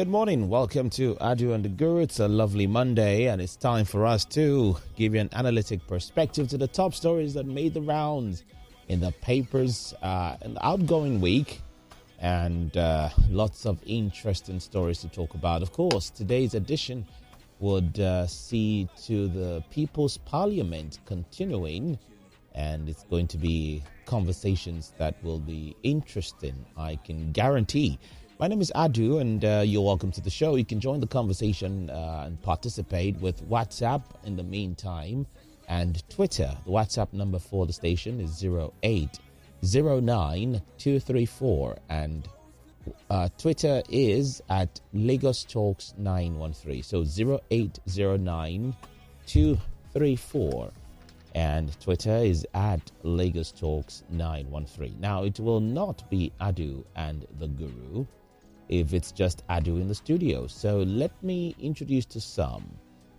Good morning. Welcome to Adu and the Guru. It's a lovely Monday, and it's time for us to give you an analytic perspective to the top stories that made the rounds in the papers in the outgoing week, and lots of interesting stories to talk about. Of course, today's edition would see to the People's Parliament continuing, and it's going to be conversations that will be interesting, I can guarantee. My name is Adu, and you're welcome to the show. You can join the conversation and participate with WhatsApp in the meantime and Twitter. The WhatsApp number for the station is 0809234, and Twitter is at Lagos Talks 913. So 0809234, and Twitter is at Lagos Talks 913. Now, it will not be Adu and the Guru if it's just Adu in the studio. So let me introduce to some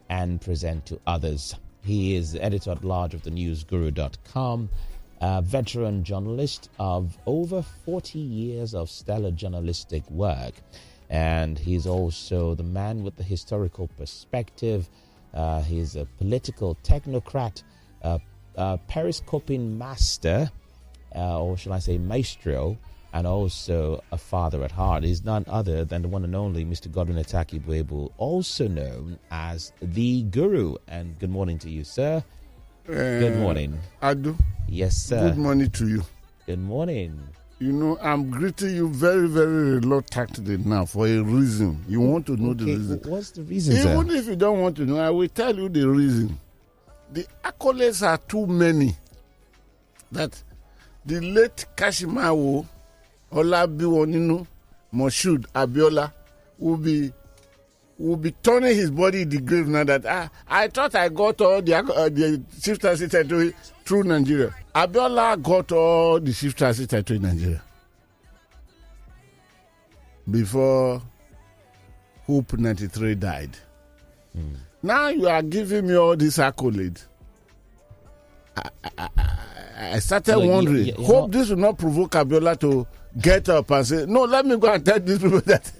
and present to others. He is editor-at-large of the newsguru.com, a veteran journalist of over 40 years of stellar journalistic work. And he's also the man with the historical perspective. He's a political technocrat, periscoping master, or shall I say maestro, and also a father at heart. He's none other than the one and only Mr. Godwin Ataki-Buebu, also known as the Guru. And good morning to you, sir. Good morning. Adu. Yes, sir. Good morning to you. Good morning. You know, I'm greeting you very, very reluctantly now for a reason. You want to know the reason. What's the reason, sir? Even if you don't want to know, I will tell you the reason. The accolades are too many that the late Kashimawo Olabiwoninu Moshood Abiola will be turning his body in the grave now that I thought I got all the chief transit territory through Nigeria. Abiola got all the chief transit territory in Nigeria before Hope 93 died. Now you are giving me all this accolade. I started wondering, hope this will not provoke Abiola to get up and say, no, let me go and tell these people that.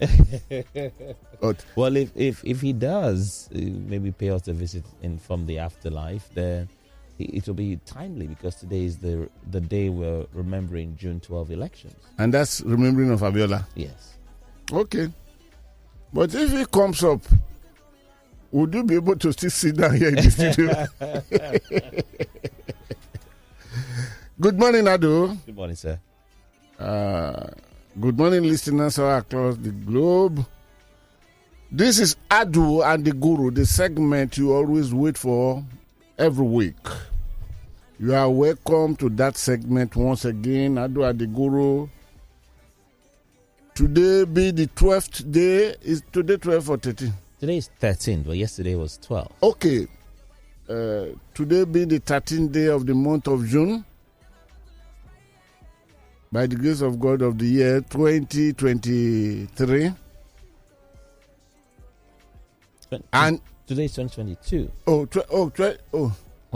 Well, if he does maybe pay us a visit from the afterlife, then it will be timely, because today is the day we're remembering June 12 elections. And that's remembering of Abiola? Yes. Okay. But if he comes up, would you be able to still sit down here in the studio? Good morning, Adu. Good morning, sir. Good morning, listeners all across the globe. This is Adu and the Guru, the segment you always wait for every week. You are welcome to that segment once again, Adu and the Guru. Today be the 12th day. Is today 12 or 13? Today is 13, but yesterday was 12. Okay. Today be the 13th day of the month of June. By the grace of God, of the year 2023. And today is 2022.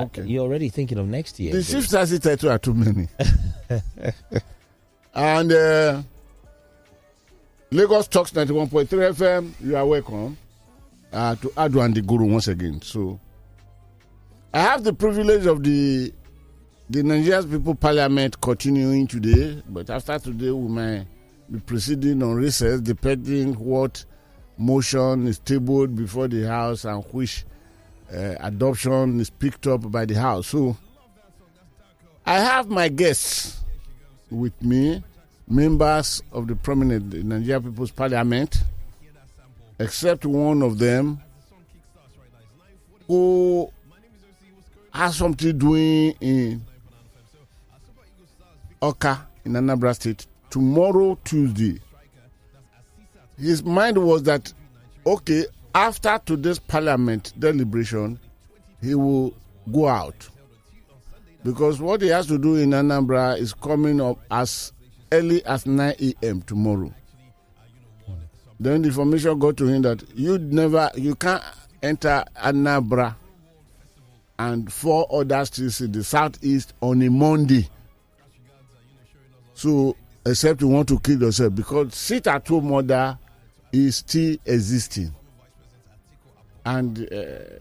Okay. You're already thinking of next year. The chief transit title are too many. And Lagos Talks 91.3 FM, you are welcome to Adu and the Guru once again. So, I have the privilege of the Nigerian People's Parliament continuing today, but after today we might be proceeding on recess depending what motion is tabled before the House and which adoption is picked up by the House. So I have my guests with me, members of the prominent Nigerian People's Parliament, except one of them who has something doing in Oka in Anambra State tomorrow, Tuesday. His mind was that, okay, after today's parliament deliberation, he will go out. Because what he has to do in Anambra is coming up as early as 9 a.m. tomorrow. Then the information got to him that you can't enter Anambra and 4 other states in the southeast on a Monday. So, except you want to kill yourself, because sit-at-home order is still existing. And to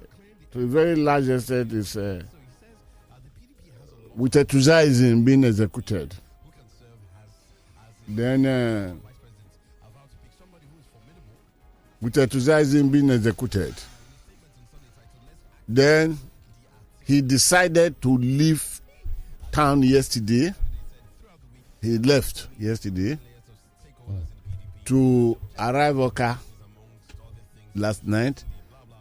a very large extent is with exorcism being executed. Then with exorcism being executed, then he decided to leave town yesterday. He left yesterday to arrive Oka last night,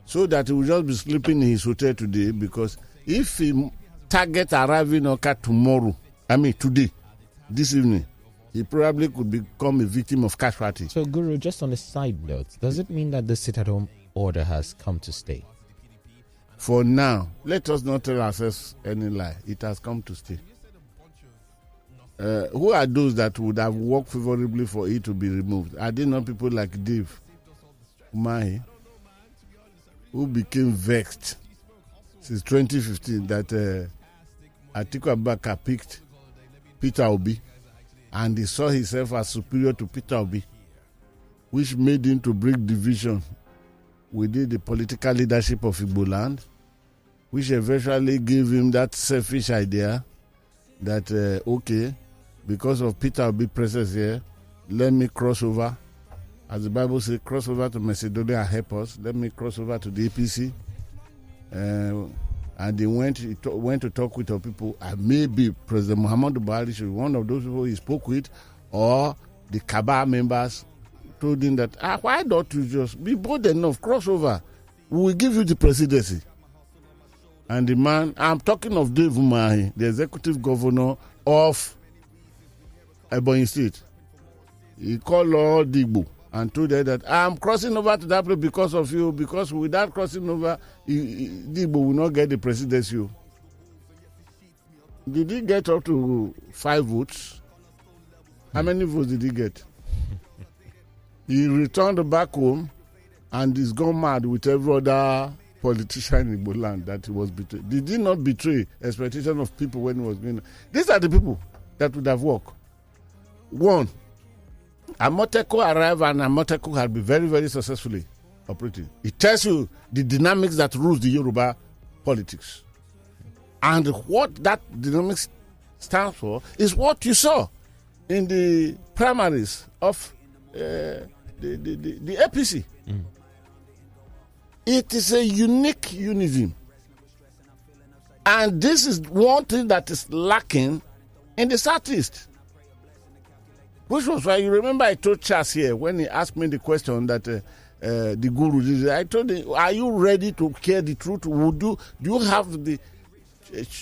so that he will just be sleeping in his hotel today, because if he target arriving Oka today, this evening, he probably could become a victim of casualty. So, Guru, just on a side note, does it mean that the sit-at-home order has come to stay? For now, let us not tell ourselves any lie. It has come to stay. Who are those that would have worked favorably for it to be removed? Are they not people like Dave Umahi, who became vexed since 2015 that Atiku Abubakar picked Peter Obi, and he saw himself as superior to Peter Obi, which made him to bring division within the political leadership of Igbo land, which eventually gave him that selfish idea that, okay, because of Peter Obi's presence here, let me cross over. As the Bible says, cross over to Macedonia and help us. Let me cross over to the APC. And he went to talk with our people. And maybe President Muhammadu Buhari should be one of those people he spoke with, or the Kabah members told him that, why don't you just be bold enough, cross over? We will give you the presidency. And the man, I'm talking of Dave Umahi, the executive governor of Ebonyi State. He called Lord Digbo and told her that I'm crossing over to that place because of you, because without crossing over, Digbo will not get the presidency. Did he get up to 5 votes? How many votes did he get? He returned back home and is gone mad with every other politician in Igbo land that he was betrayed. Did he not betray expectation of people when he was going? These are the people that would have worked. One, Amoteco arrived and Amoteco had been very, very successfully operating. It tells you the dynamics that rules the Yoruba politics. And what that dynamics stands for is what you saw in the primaries of the APC. Mm. It is a unique unison. And this is one thing that is lacking in the Southeast. Which was why, you remember I told Charles here when he asked me the question that the Guru did. I told him, are you ready to hear the truth? Do you have the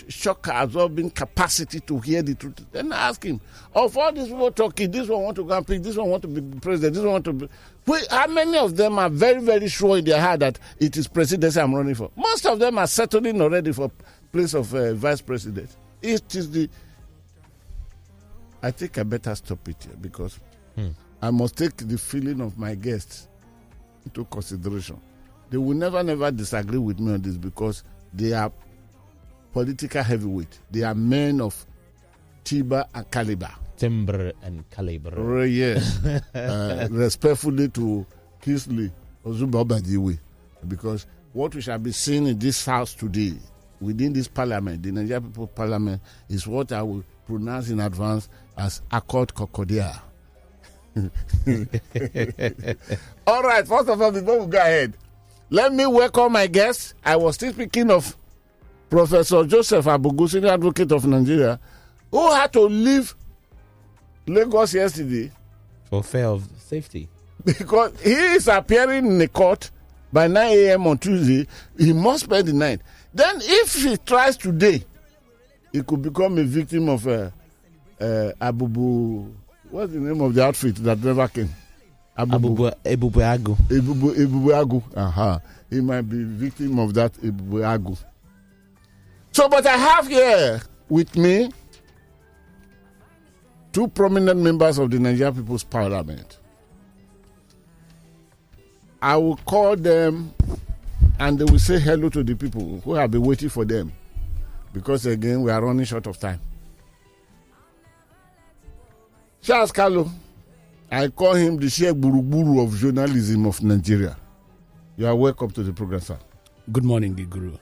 shock absorbing capacity to hear the truth? Then I asked him, of all these people talking, this one want to go and pick, this one want to be president, this one want to be... How many of them are very, very sure in their heart that it is presidency I'm running for? Most of them are settling already for place of vice president. It is the... I think I better stop it here because I must take the feeling of my guests into consideration. They will never disagree with me on this because they are political heavyweight. They are men of timber and caliber. Timber and caliber. Yes. Respectfully to Kingsley Ozubabadiwe, because what we shall be seeing in this house today, within this parliament, the Nigerian People's Parliament, is what I will pronounce in advance as Accord Kokodia. All right, first of all, before we go ahead, let me welcome my guests. I was still speaking of Professor Joseph Abugu, senior advocate of Nigeria, who had to leave Lagos yesterday for fear of safety. Because he is appearing in the court by 9 a.m. on Tuesday. He must spend the night. Then if he tries today, he could become a victim of Abubu. What's the name of the outfit that never came? Ebubu Agu. Ebubu Agu. He might be victim of that Ebubu Agu. So, but I have here with me two prominent members of the Nigerian People's Parliament. I will call them and they will say hello to the people who have been waiting for them. Because again, we are running short of time. Charles Kalu I call him the Sheikh Buruburu of journalism of Nigeria. You are welcome to the program, sir. Good morning, the Guru.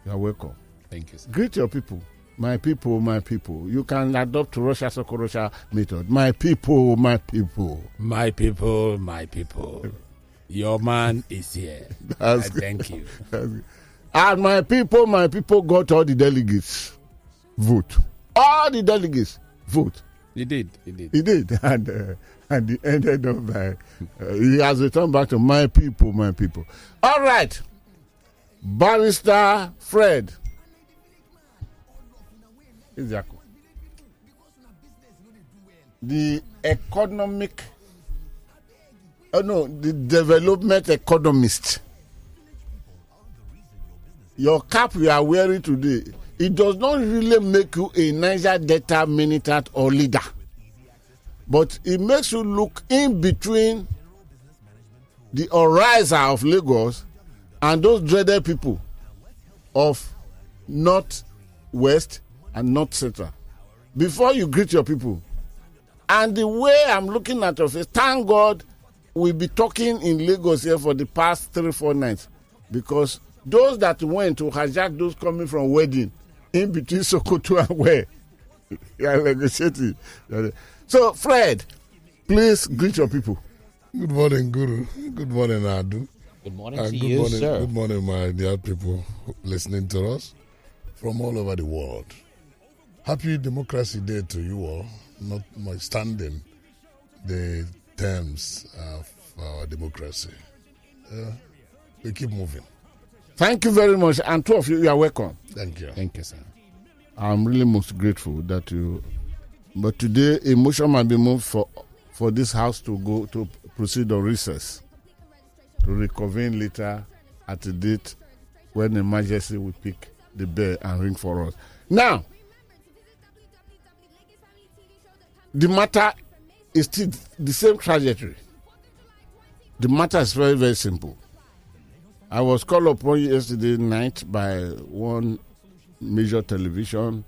You are welcome. Thank you, sir. Greet your people. My people, my people. You can adopt Russia Sokorosha method. My people, my people. My people, my people. Your man is here. Thank you. And my people got all the delegates. Vote. All the delegates vote. He did. And he ended up by, he has returned back to my people, my people. All right. Barrister Fred Nzeako. The development economist. Your cap you are wearing today, it does not really make you a Niger Delta militant or leader. But it makes you look in between the Orisa of Lagos and those dreaded people of North West and North Central. Before you greet your people, and the way I'm looking at your face, thank God we'll be talking in Lagos here for the past 3-4 nights, because those that went to hijack those coming from wedding in between Sokoto and where you are negotiating. So, Fred, please greet your people. Good morning, Guru. Good morning, Adu. Good morning to you, sir. Good morning, my dear people listening to us from all over the world. Happy Democracy Day to you all, notwithstanding the terms of our democracy. We keep moving. Thank you very much. And two of you are welcome. Thank you. Thank you, sir. I'm really most grateful that you... But today, a motion might be moved for this house to go to proceed on recess, to reconvene later at a date when the Majesty will pick the bell and ring for us. Now, the matter is still the same trajectory. The matter is very, very simple. I was called upon yesterday night by one major television.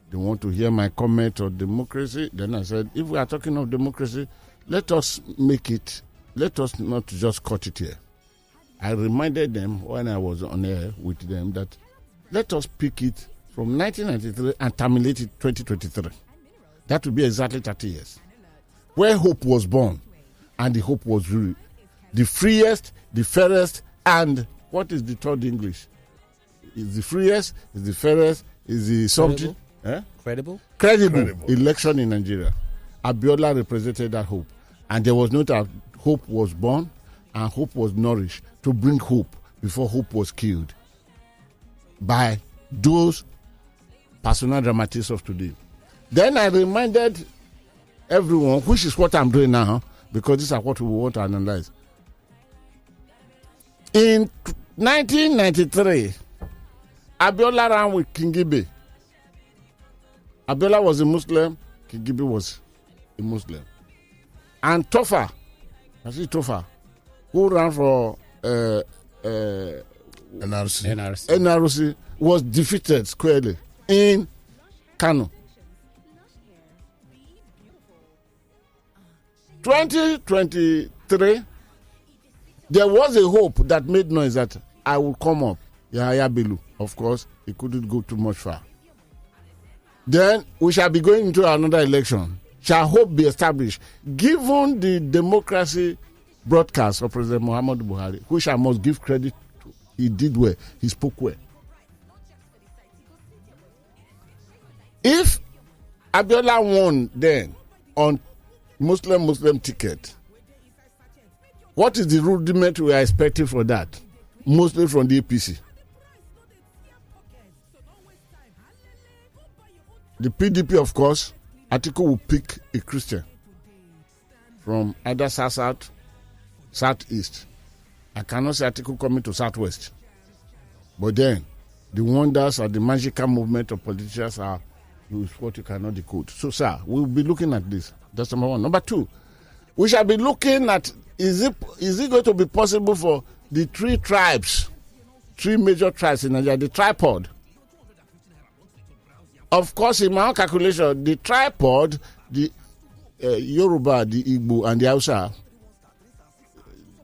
They want to hear my comment on democracy. Then I said, if we are talking of democracy, let us make it, let us not just cut it here. I reminded them when I was on air with them that let us pick it from 1993 and terminate it 2023. That would be exactly 30 years. Where hope was born, and the hope was real. The freest, the fairest, and what is the third English? Is the freest, is the fairest, is the something? Credible election in Nigeria. Abiola represented that hope. And there was no doubt hope was born and hope was nourished to bring hope before hope was killed by those personal dramatists of today. Then I reminded everyone, which is what I'm doing now, because this is what we want to analyze. In 1993, Abiola ran with Kingibe. Abiola was a Muslim, Kingibe was a Muslim. And Tofa, who ran for NRC, was defeated squarely in Kano. 2023, there was a hope that made noise that I would come up. Yahya Bello, of course, he couldn't go too much far. Then we shall be going into another election. Shall hope be established? Given the democracy broadcast of President Muhammadu Buhari, which I must give credit to, he did well, he spoke well. If Abiola won then on Muslim ticket, what is the rudiment we are expecting for that? Mostly from the APC. The PDP, of course, Atiku will pick a Christian from either south, southeast. I cannot say Atiku coming to southwest. But then, the wonders of the magical movement of politicians are what you cannot decode. So, sir, we'll be looking at this. That's number one. Number two, we shall be looking at, is it going to be possible for the three major tribes in Nigeria, the tripod? Of course, in my own calculation, the tripod, the Yoruba, the Igbo, and the Hausa,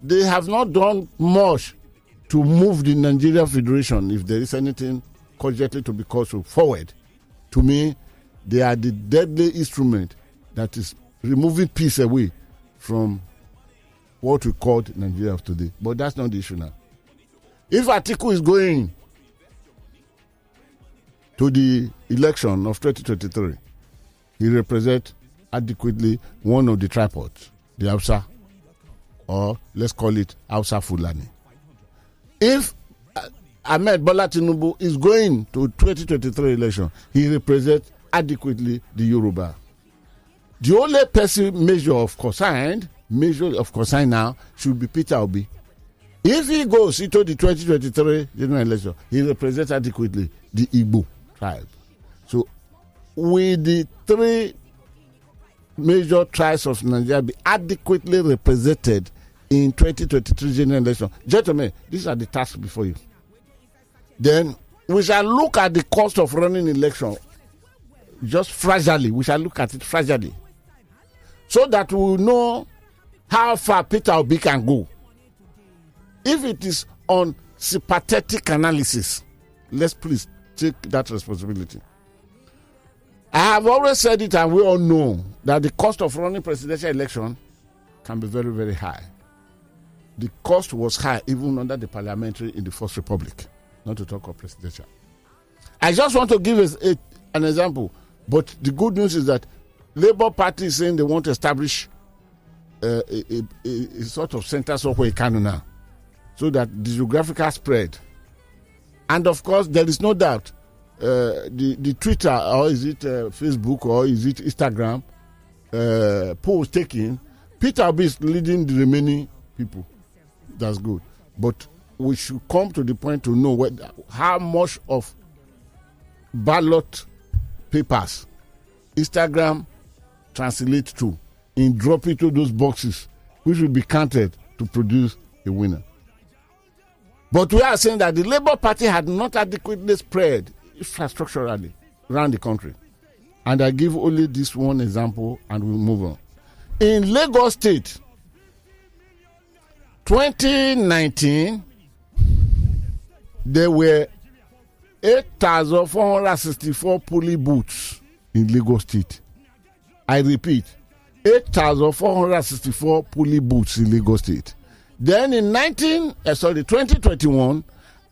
they have not done much to move the Nigerian Federation, if there is anything cogently to be called forward. To me, they are the deadly instrument that is removing peace away from what we call Nigeria of today. But that's not the issue now. If Atiku is going to the election of 2023, he represents adequately one of the tripods, the Hausa, or let's call it Hausa Fulani. If Ahmed Bola Tinubu is going to 2023 election, he represents adequately the Yoruba. The only person measure of concern now should be Peter Obi. If he goes into the 2023 general election, he represents adequately the Igbo tribe. So, will the three major tribes of Nigeria be adequately represented in 2023 general election? Gentlemen, these are the tasks before you. Then we shall look at the cost of running election just fragilely. We shall look at it fragilely, so that we will know how far Peter Obi can go. If it is on sympathetic analysis, let's please take that responsibility. I have always said it, and we all know that the cost of running presidential election can be very, very high. The cost was high even under the parliamentary in the First Republic, not to talk of presidential. I just want to give an example, but the good news is that Labour Party is saying they want to establish a sort of center somewhere in Kano now, so that the geographical spread. And of course, there is no doubt the Twitter, or is it Facebook, or is it Instagram polls taking, Peter Obi is leading the remaining people. That's good. But we should come to the point to know how much of ballot papers Instagram translates to in dropping to those boxes, which will be counted to produce a winner. But we are saying that the Labour Party had not adequately spread infrastructurally around the country. And I give only this one example and we'll move on. In Lagos State, 2019, there were 8,464 polling booths in Lagos State. I repeat, 8,464 polling booths in Lagos State. Then in 2021,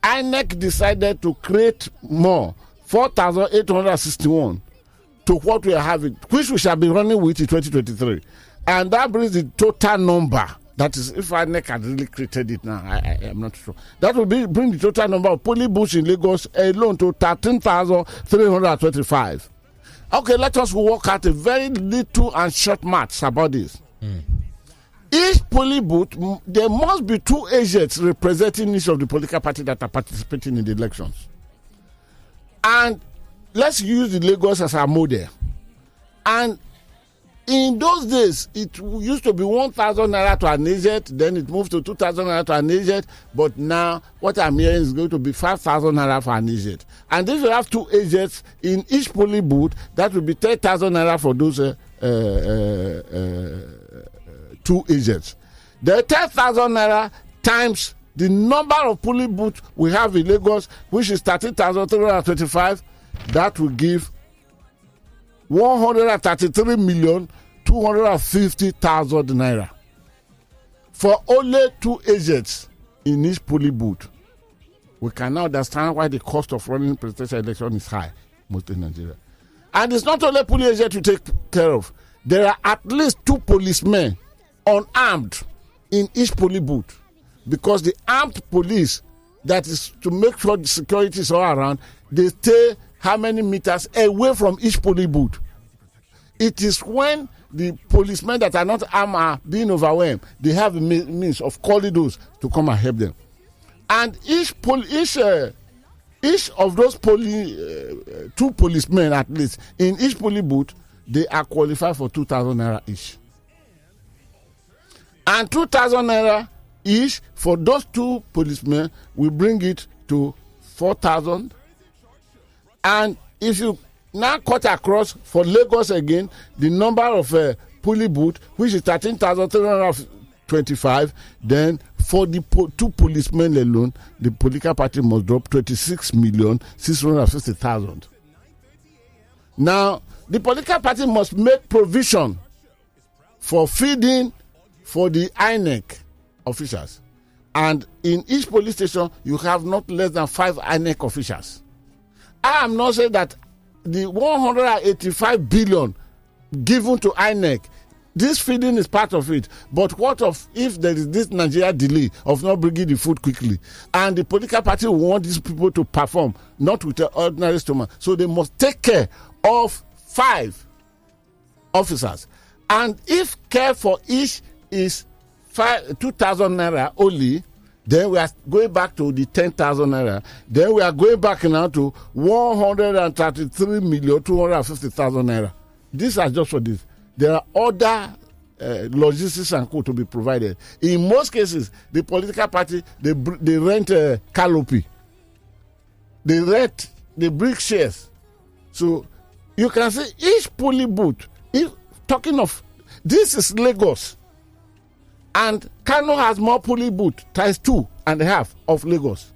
INEC decided to create more, 4,861, to what we are having, which we shall be running with in 2023. And that brings the total number. That is, if INEC had really created it now, I am not sure. That will bring the total number of polling booths in Lagos alone to 13,325. Okay, let us work out a very little and short maths about this. Each polling booth, there must be 2 agents representing each of the political parties that are participating in the elections. And let's use the Lagos as our model. And in those days, it used to be 1,000 naira to an agent, then it moved to 2,000 naira to an agent, but now what I'm hearing is going to be 5,000 naira for an agent. And if you have 2 agents in each polling booth, that will be 10,000 naira for those 2 agents. The 10,000 naira times the number of polling booths we have in Lagos, which is 13,325, that will give 133,250,000 naira for only 2 agents in each polling booth. We can now understand why the cost of running presidential election is high, mostly in Nigeria. And it's not only polling agents to take care of. There are at least 2 policemen unarmed in each polling booth, because the armed police, that is to make sure the security is all around, they stay how many meters away from each polling booth. It is when the policemen that are not armed are being overwhelmed, they have the means of calling those to come and help them. And each of those 2 policemen at least in each polling booth, they are qualified for 2,000 naira each. And 2,000 naira each for those 2 policemen will bring it to 4,000. And if you now cut across for Lagos again, the number of pulley boot, which is 13,325. Then for the 2 policemen alone, the political party must drop 26,650,000. Now, the political party must make provision for feeding for the INEC officials. And in each police station, you have not less than 5 INEC officials. I am not saying that the 185 billion given to INEC, this feeding is part of it. But what of if there is this Nigeria delay of not bringing the food quickly? And the political party will want these people to perform, not with an ordinary stomach. So they must take care of 5 officers. And if care for each is 2,000 naira only, then we are going back to the 10,000 naira. Then we are going back now to 133,250,000 naira. These are just for this. There are other logistics and co to be provided. In most cases, the political party, they rent a canopy. They bring shares. So you can see each pulley boot, talking of, this is Lagos. And Kano has more pulley boot, times 2.5 of Lagos.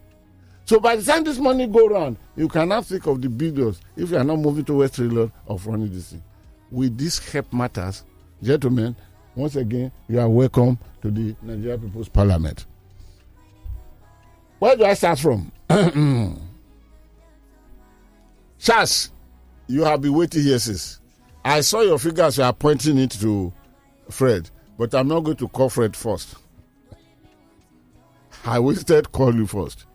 So by the time this money go around, you cannot think of the billions if you are not moving towards trillion of running this thing. With this help matters, gentlemen, once again, you are welcome to the Nigerian People's Parliament. Where do I start from? Charles, you have been waiting here since. I saw your fingers, you are pointing it to Fred. But I'm not going to call Fred first. I will instead call you first.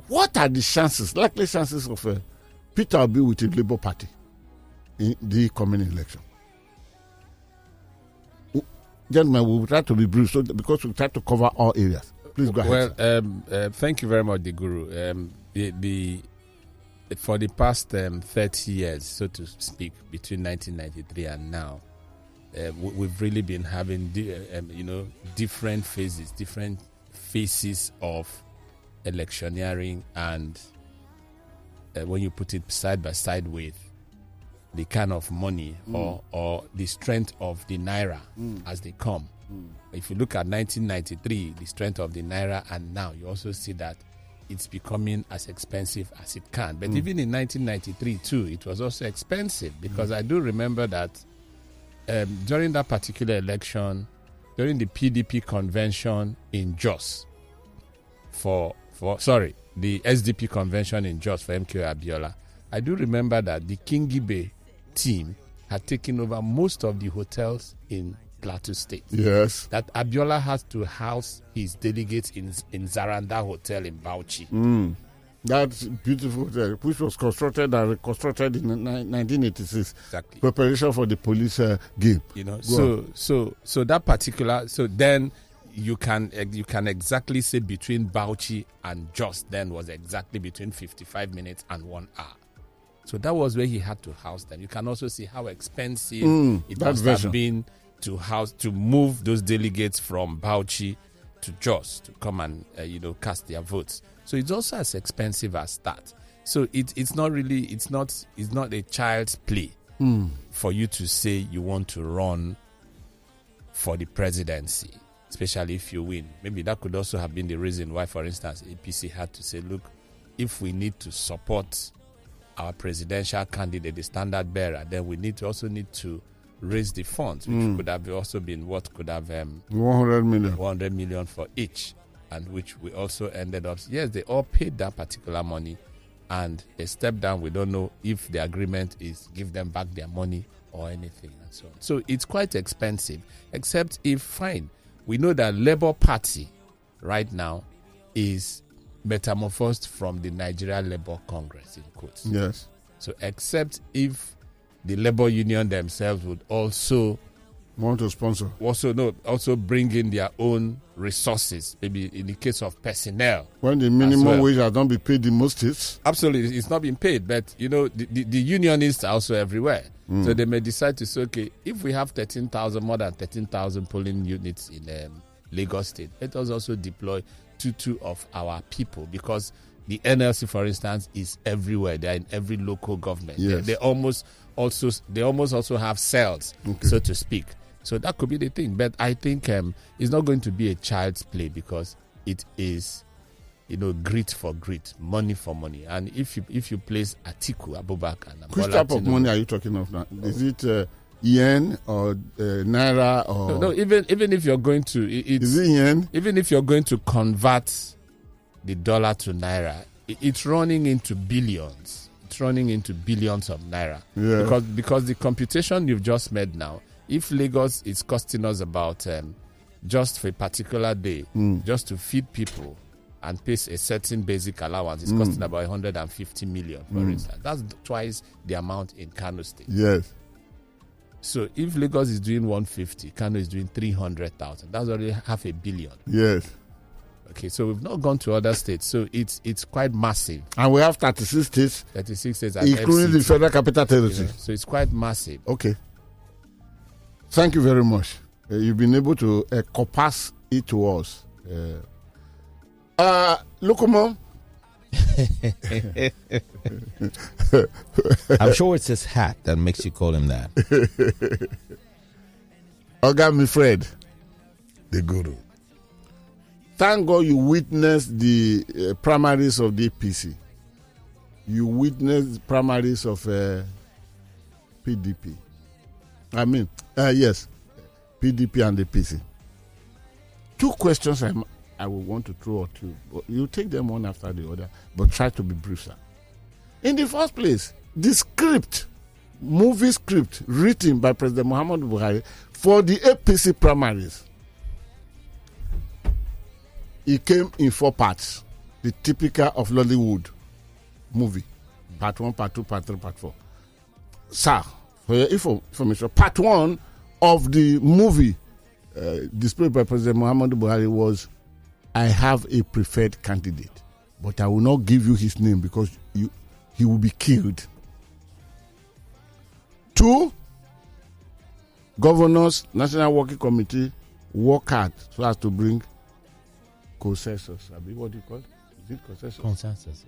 What are the chances, likely chances of Peter Obi with the Labour Party in the coming election? Gentlemen, we will try to be brief because we try to cover all areas. Please go ahead. Well, thank you very much, the Guru. For the past 30 years, so to speak, between 1993 and now, we've really been having, different phases of electioneering, and when you put it side by side with the kind of money or the strength of the naira as they come. If you look at 1993, the strength of the naira, and now you also see that it's becoming as expensive as it can. But even in 1993 too, it was also expensive, because I do remember that during that particular election, during the PDP convention in Jos, the SDP convention in Jos for MK Abiola, I do remember that the Kingibe team had taken over most of the hotels in Plateau State. Yes. That Abiola has to house his delegates in Zaranda Hotel in Bauchi. That beautiful hotel, which was constructed and reconstructed in 1986. Exactly. Preparation for the police game. So that particular, so then you can exactly say between Bauchi and Jos then was exactly between 55 minutes and 1 hour. So that was where he had to house them. You can also see how expensive it must have been to move those delegates from Bauchi to Jos to come and cast their votes. So it's also as expensive as that. So it's not a child's play for you to say you want to run for the presidency, especially if you win. Maybe that could also have been the reason why, for instance, APC had to say, look, if we need to support our presidential candidate, the standard bearer, then we also need to raise the funds, which could have also been 100 million for each, and which we also ended up, yes, they all paid that particular money, and a step down, we don't know if the agreement is give them back their money or anything, and so on. So it's quite expensive, except if, fine, we know that Labour Party right now is metamorphosed from the Nigeria Labour Congress, in quotes. Yes. So except if the labor union themselves would also want to sponsor, also bring in their own resources, maybe in the case of personnel. When the minimum wage has not been paid in most states. Absolutely, it's not been paid, but the unionists are also everywhere. So they may decide to say, okay, if we have more than 13,000 polling units in Lagos State, let us also deploy 2 of our people, because The NLC, for instance, is everywhere. They are in every local government. Yes. They almost also have cells, so to speak. So that could be the thing. But I think it's not going to be a child's play, because it is, grit for grit, money for money. And if you place Atiku Abubakar and Which type of money are you talking of now? Is it yen or naira or no, even if you're going to is it yen? Even if you're going to convert the dollar to naira, it's running into billions. It's running into billions of naira. Yeah. Because the computation you've just made now, if Lagos is costing us about just for a particular day, just to feed people and pay a certain basic allowance, it's costing about 150 million, for instance. That's twice the amount in Kano State. Yes. So if Lagos is doing 150, Kano is doing 300,000. That's already $500 million. Yes. Okay, so we've not gone to other states, so it's quite massive. And we have 36 states. 36 states, including the Federal Capital Territory. So it's quite massive. Okay. Thank you very much. You've been able to compass it to us. Lokomo. I'm sure it's his hat that makes you call him that. Ogami Fred. The guru. Thank God you witnessed the primaries of the APC. You witnessed the primaries of PDP. Yes, PDP and the APC. Two questions I will want to throw at you. You take them one after the other, but try to be brief, sir. In the first place, the movie script written by President Muhammadu Buhari for the APC primaries, it came in 4 parts, the typical of Lollywood movie. Part 1, Part 2, Part 3, Part 4. Sir, for your information, Part 1 of the movie displayed by President Muhammadu Buhari was, I have a preferred candidate, but I will not give you his name because he will be killed. 2, governors, National Working Committee work hard so as to bring consensus. What do you call it? Is it consensus? Consensus.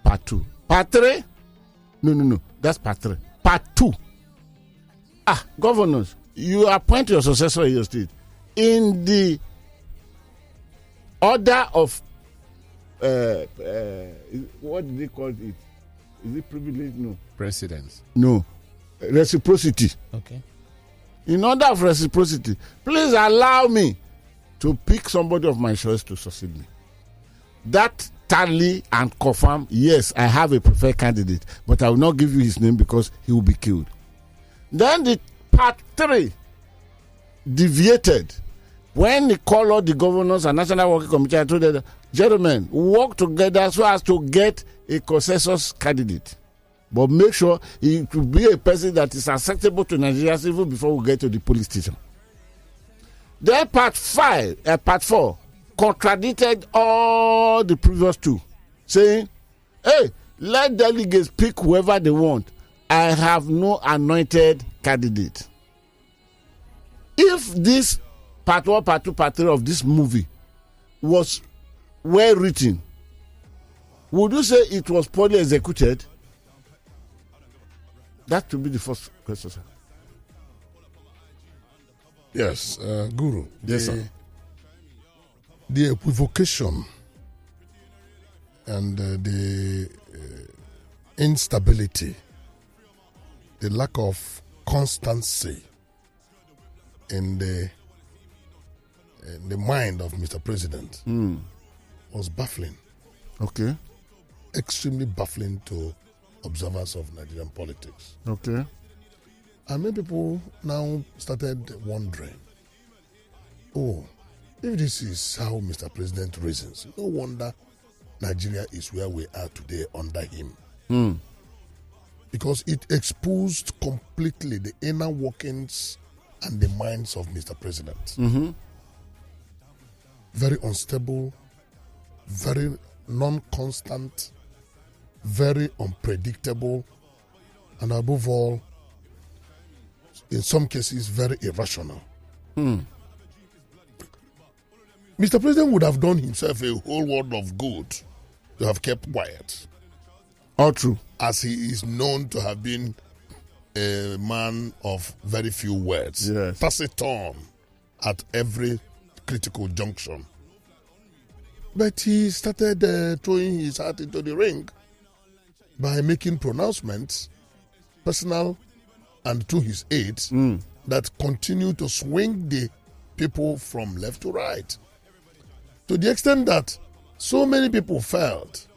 Part 2. Part 3? No. That's part 3. Part 2. Governors, you appoint your successor in your state. In the order of, what do they call it? Is it privilege? No. Precedence. No. Reciprocity. Okay. In order of reciprocity, please allow me to pick somebody of my choice to succeed me. That tally and confirm, yes, I have a preferred candidate, but I will not give you his name because he will be killed. Then the part 3 deviated when he called the governors and National Working Committee. I told them, gentlemen, work together so as to get a consensus candidate. But make sure he could be a person that is acceptable to Nigerians even before we get to the police station. Then part 4 contradicted all the previous 2, saying, hey, let delegates pick whoever they want. I have no anointed candidate. If this part 1, part 2, part 3 of this movie was well written, would you say it was poorly executed? That would be the first question, sir. Yes, Guru. Yes, sir. The equivocation and the instability, the lack of constancy in the mind of Mr. President was baffling. Okay. Extremely baffling to observers of Nigerian politics. Okay. And many people now started wondering, if this is how Mr. President reasons, no wonder Nigeria is where we are today under him. Because it exposed completely the inner workings and the minds of Mr. President. Very unstable, very non-constant, very unpredictable, and above all, in some cases, very irrational. Mr. President would have done himself a whole world of good to have kept quiet. All true. As he is known to have been a man of very few words. Yes. Taciturn at every critical junction. But he started throwing his heart into the ring by making pronouncements, personal and through his aides, that continue to swing the people from left to right. To the extent that so many people felt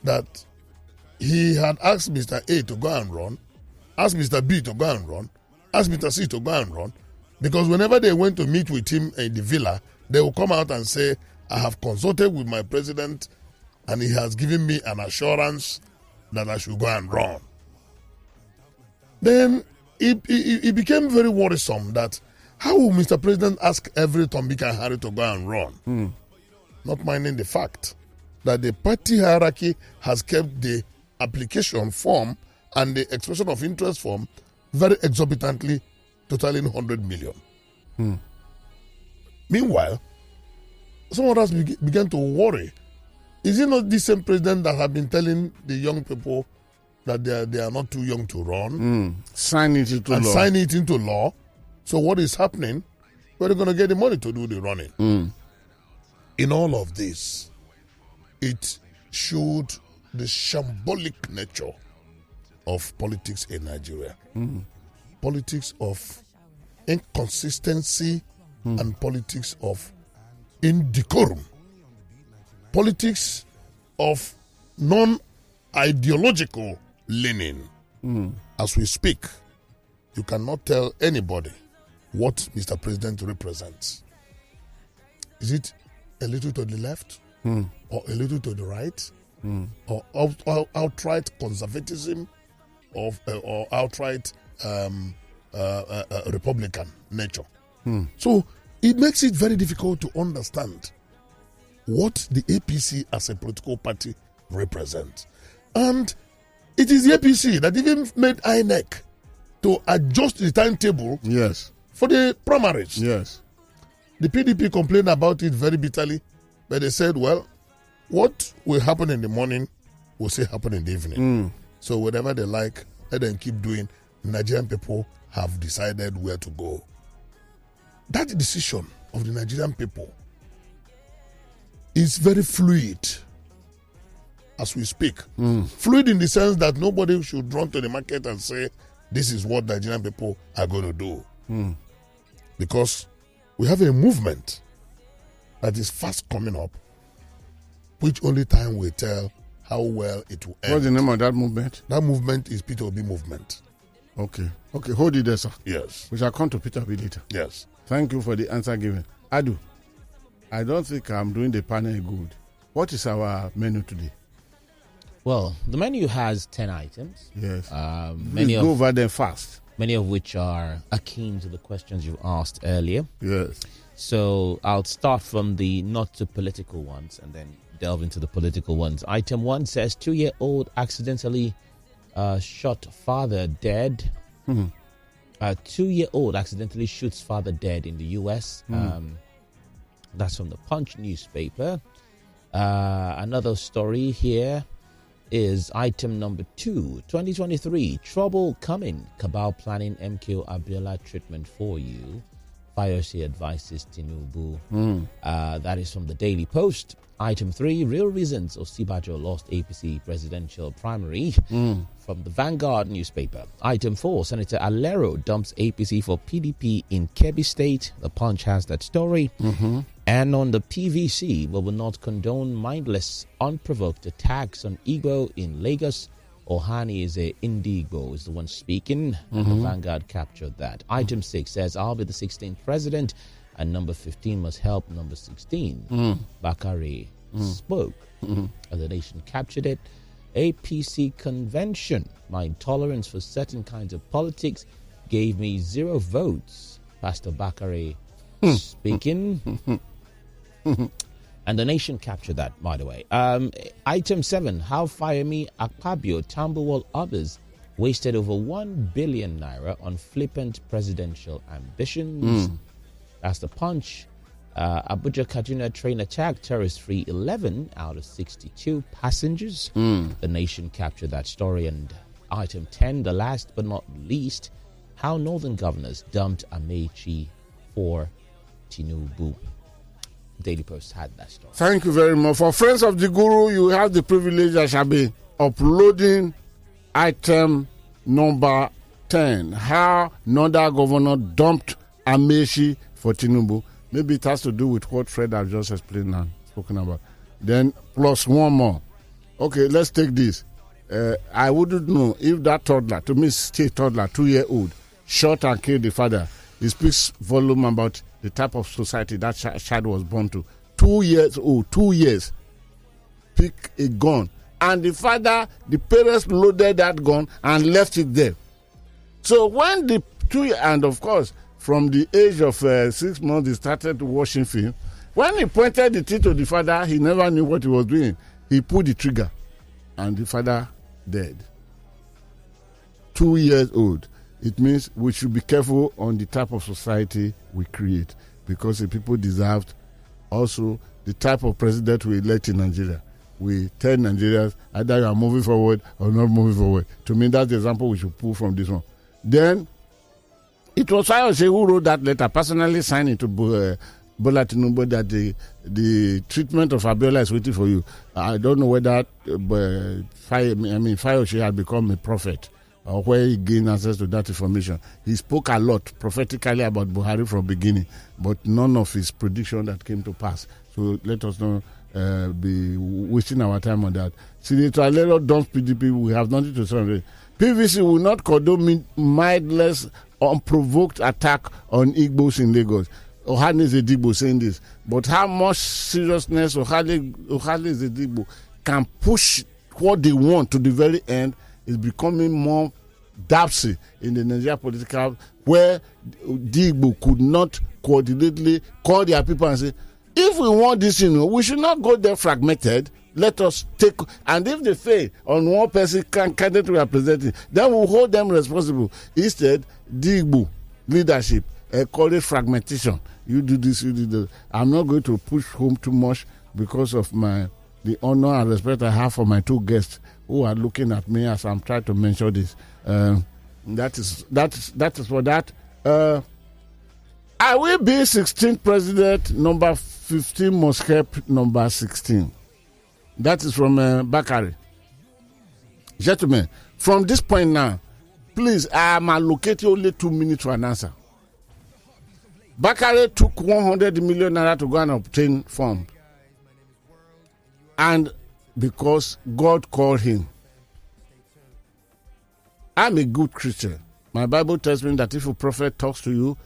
that he had asked Mr. A to go and run, asked Mr. B to go and run, asked Mr. C to go and run, because whenever they went to meet with him in the villa, they will come out and say, I have consulted with my president and he has given me an assurance that I should go and run. Then it became very worrisome that how will Mr. President ask every Tombika and Harry to go and run? Not minding the fact that the party hierarchy has kept the application form and the expression of interest form very exorbitantly, totaling 100 million. Meanwhile, some of us began to worry. Is it not the same president that have been telling the young people that they are not too young to run? Sign it into law. Sign it into law. So what is happening? Where are they going to get the money to do the running? In all of this, it showed the shambolic nature of politics in Nigeria. Politics of inconsistency and politics of indecorum. Politics of non-ideological leaning. As we speak, you cannot tell anybody what Mr. President represents. Is it a little to the left or a little to the right or outright conservatism or outright Republican nature? So it makes it very difficult to understand what the APC as a political party represents. And it is the APC that even made INEC to adjust the timetable for the primaries. The PDP complained about it very bitterly, but they said, well, what will happen in the morning will say happen in the evening. So whatever they like, let them keep doing. Nigerian people have decided where to go. That decision of the Nigerian people is very fluid as we speak. Fluid in the sense that nobody should run to the market and say, this is what Nigerian people are going to do. Because we have a movement that is fast coming up, which only time will tell how well it will end. What's the name of that movement? That movement is Peter Obi movement. Okay, hold it there, sir. Yes. We shall come to Peter Obi later. Yes. Thank you for the answer given. Adu, I don't think I'm doing the panel good. What is our menu today? Well, the menu has 10 items. Yes. Go over them fast. Many of which are akin to the questions you asked earlier. Yes. So I'll start from the not too political ones and then delve into the political ones. Item 1 says 2-year-old accidentally shot father dead. 2-year-old accidentally shoots father dead in the U.S. That's from the Punch newspaper. Another story here is item number 2, 2023, trouble coming, cabal planning MKO Abiola treatment for you. Fayose advises Tinubu. That is from the Daily Post. Item 3, real reasons Osibajo lost APC presidential primary from the Vanguard newspaper. Item 4, Senator Alero dumps APC for PDP in Kebbi State. The Punch has that story. And on the PVC, we will not condone mindless, unprovoked attacks on Igbo in Lagos. Ohani is a Indigbo, is the one speaking. The Vanguard captured that. Item 6 says, I'll be the 16th president, and number 15 must help number 16. Bakari spoke. And the Nation captured it. APC convention. My intolerance for certain kinds of politics gave me 0 votes. Pastor Bakari speaking. And the Nation captured that, by the way. Item 7, how Fayemi Akpabio, Tambuwal, others wasted over 1 billion naira on flippant presidential ambitions. That's the Punch. Abuja Kaduna train attack, terrorists free 11 out of 62 passengers. The Nation captured that story. And item 10, the last but not least, how northern governors dumped Amechi for Tinubu. Daily Post had that story. Thank you very much. For friends of the Guru, you have the privilege. I shall be uploading item number 10. How northern governor dumped Amechi for Tinubu. Maybe it has to do with what Fred has just explained and spoken about. Then plus one more. Okay, let's take this. I wouldn't know if that toddler, to me still toddler, 2-year-old, shot and killed the father. It speaks volume about the type of society that child was born to. 2 years old, 2 years, pick a gun. And the father, the parents loaded that gun and left it there. So when the 2 and of course, from the age of 6 months, he started watching film. When he pointed the thing to the father, he never knew what he was doing. He pulled the trigger, and the father dead. 2 years old. It means we should be careful on the type of society we create, because the people deserved also the type of president we elect in Nigeria. We tell Nigerians either you are moving forward or not moving forward. To me, that's the example we should pull from this one. Then, it was Fayose who wrote that letter, personally signed it to Bola Tinubu, that the treatment of Abiola is waiting for you. I don't know whether Fayose had become a prophet or where he gained access to that information. He spoke a lot prophetically about Buhari from beginning, but none of his prediction that came to pass. So let us not be wasting our time on that. Senator Alero dumps PDP. We have nothing to say. PVC will not condone mindless, unprovoked attack on Igbos in Lagos. Ohane Zedigbo saying this. But how much seriousness Ohane Zedigbo can push what they want to the very end is becoming more dapsy in the Nigerian political, where Digbo could not coordinately call their people and say, if we want this, we should not go there fragmented. Let us take, and if they fail on one person candidate representing, then we'll hold them responsible. Instead, Digbo leadership, call it fragmentation. You do this, you do that. I'm not going to push home too much because of the honor and respect I have for my two guests who are looking at me as I'm trying to mention this. That is for that. I will be 16th president. Number 15 must help number 16. That is from Bakari. Gentlemen, from this point now, please, I am allocating only 2 minutes for an answer. Bakari took 100 million naira to go and obtain funds. And because God called him. I'm a good Christian. My Bible tells me that if a prophet talks to you,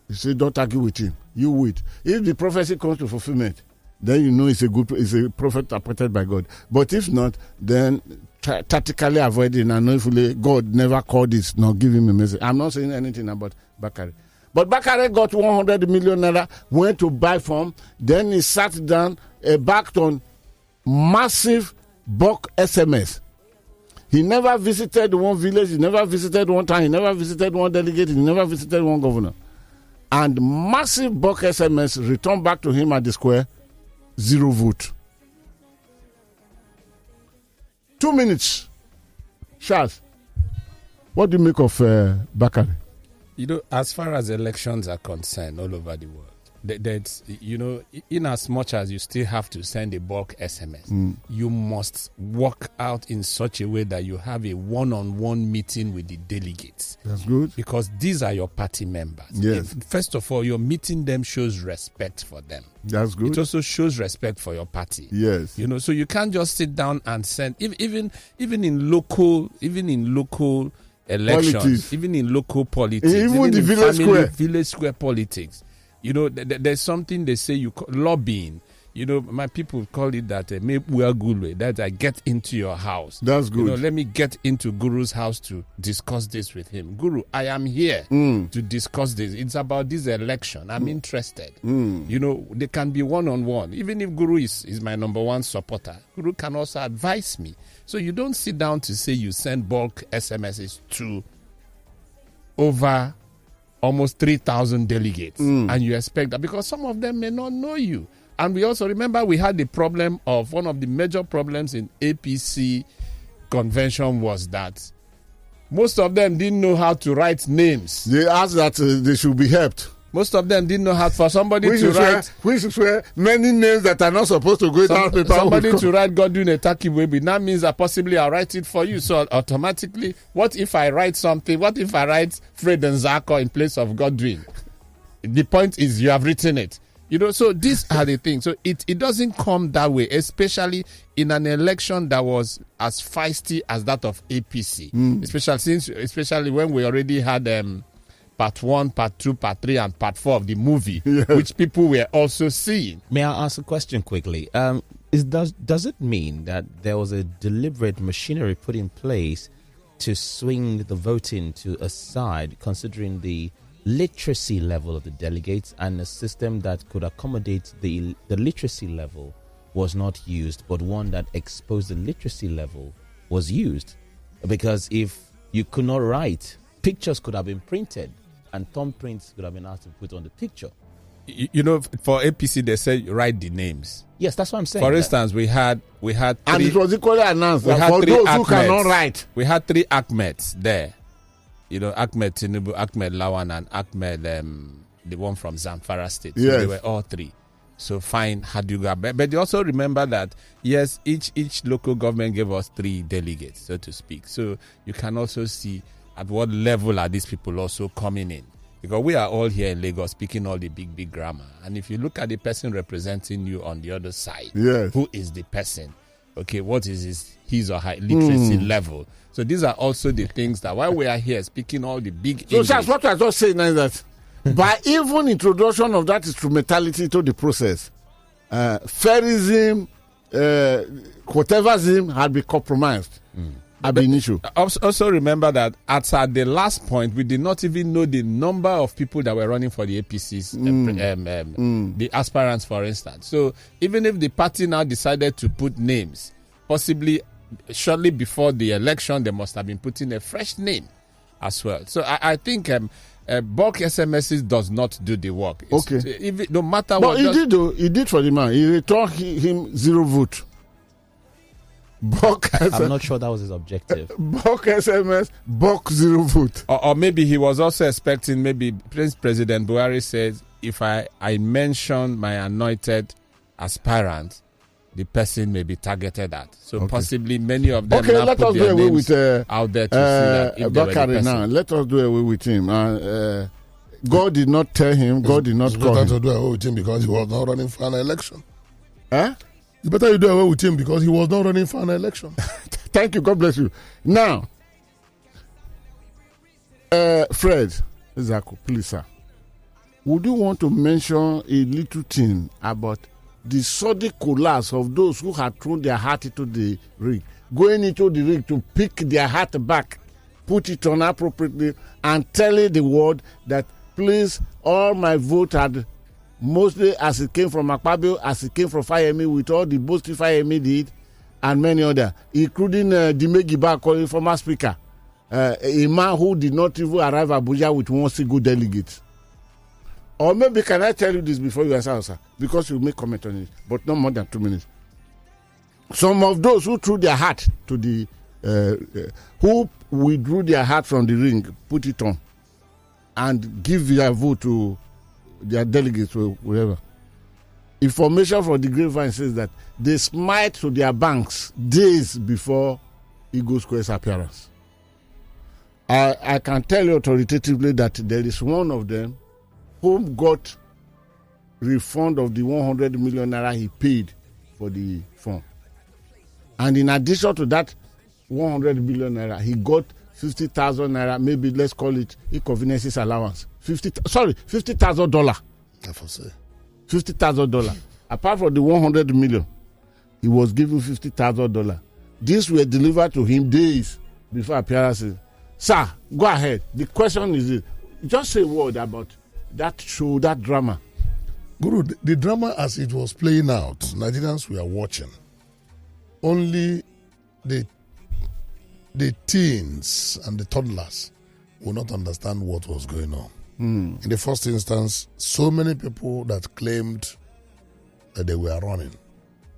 you say, don't argue with him. You wait. If the prophecy comes to fulfillment, then you know it's a prophet appointed by God. But if not, then tactically avoid it and knowingly God never called this, nor give him a message. I'm not saying anything about Bakari. But Bakari got 100 million naira, went to buy farm, then he sat down, backed on massive bulk SMS. He never visited one village, he never visited one town, he never visited one delegate, he never visited one governor. And massive bulk SMS returned back to him at the square, 0 vote. 2 minutes. Charles, what do you make of Bakari? As far as elections are concerned all over the world, that's, in as much as you still have to send a bulk SMS, you must work out in such a way that you have a one-on-one meeting with the delegates. That's good. Because these are your party members. Yes. First of all, your meeting them shows respect for them. That's good. It also shows respect for your party. Yes. So you can't just sit down and send, even in local elections, politics. Even in local politics, even the village square politics. There's something they say you call lobbying. My people call it that that I get into your house. That's good. Let me get into Guru's house to discuss this with him. Guru, I am here to discuss this. It's about this election. I'm interested. They can be one-on-one. Even if Guru is my number one supporter, Guru can also advise me. So you don't sit down to say you send bulk SMSs to over almost 3,000 delegates. And you expect that because some of them may not know you. And we also remember we had the problem of one of the major problems in APC convention was that most of them didn't know how to write names. They asked that they should be helped. Most of them didn't know how for somebody to write. Which is where many names that are not supposed to go down paper. Somebody to write Godwin Etakiwebi. That means that possibly I'll write it for you. So automatically, what if I write something? What if I write Fred Nzeako in place of Godwin? The point is you have written it. So these are the things. So it doesn't come that way, especially in an election that was as feisty as that of APC. Especially when we already had part 1, part 2, part 3, and part 4 of the movie, which people were also seeing. May I ask a question quickly? Does it mean that there was a deliberate machinery put in place to swing the voting to a side, considering the literacy level of the delegates, and a system that could accommodate the literacy level was not used, but one that exposed the literacy level was used? Because if you could not write, pictures could have been printed and thumbprints could have been asked to put on the picture. For APC they say write the names. Yes, that's what I'm saying. For instance, we had three, and it was equally announced that for those who cannot write, we had 3 Ahmeds there. Ahmed Tinubu, Ahmed Lawan, and Ahmed, the one from Zamfara State. So they were all 3. So fine, how do you go? But you also remember that, yes, each local government gave us 3 delegates, so to speak. So you can also see at what level are these people also coming in. Because we are all here in Lagos speaking all the big grammar. And if you look at the person representing you on the other side, who is the person? Okay, what is his or her literacy level? So these are also the things that while we are here speaking all the big English. So that's what I just saying is that by even introduction of that instrumentality to the process, fairism, whateverism had been compromised. Had been an issue. Also remember that at the last point, we did not even know the number of people that were running for the APCs, the aspirants, for instance. So even if the party now decided to put names, possibly shortly before the election, they must have been putting a fresh name as well. So I think bulk SMSs does not do the work. No matter what. But he did though. He did for the man. He returned him 0 vote. I'm not sure that was his objective. Bulk SMS, bulk 0 vote. Or maybe he was also expecting, maybe President Buhari says, if I mention my anointed aspirant, the person may be targeted at. So possibly many of them now let put us their do away names with, out there to see that if they were the person. Now, let us do away with him. God did not tell him. God did not call him. To do away with him because he was not running for an election. Huh? It's better you do away with him because he was not running for an election. Thank you. God bless you. Now, Fred, Nzeako, please, sir. Would you want to mention a little thing about the sudden collapse of those who had thrown their heart into the ring, going into the ring to pick their heart back, put it on appropriately, and telling the world that, please, all my vote had mostly as it came from Akpabio, as it came from Fayemi, with all the boasting Fayemi did, and many others, including Dime Giba, former speaker, a man who did not even arrive Abuja with one single delegate. Or maybe, can I tell you this before you answer, sir? Because you make comment on it, but not more than 2 minutes. Some of those who threw their heart to the, who withdrew their heart from the ring, put it on, and give their vote to their delegates or whatever. Information from the grapevine says that they smite to their banks days before Eagle Square's appearance. I can tell you authoritatively that there is one of them who got refund of the 100 million naira he paid for the form. And in addition to that 100 million naira, he got 50,000 naira, maybe let's call it inconveniences allowance. $50,000. $50,000. Apart from the 100 million, he was given $50,000. These were delivered to him days before appearances. Sir, go ahead. The question is this. Just say a word about that show, that drama. Guru, the drama as it was playing out, Nigerians were watching. Only the teens and the toddlers will not understand what was going on. In the first instance, so many people that claimed that they were running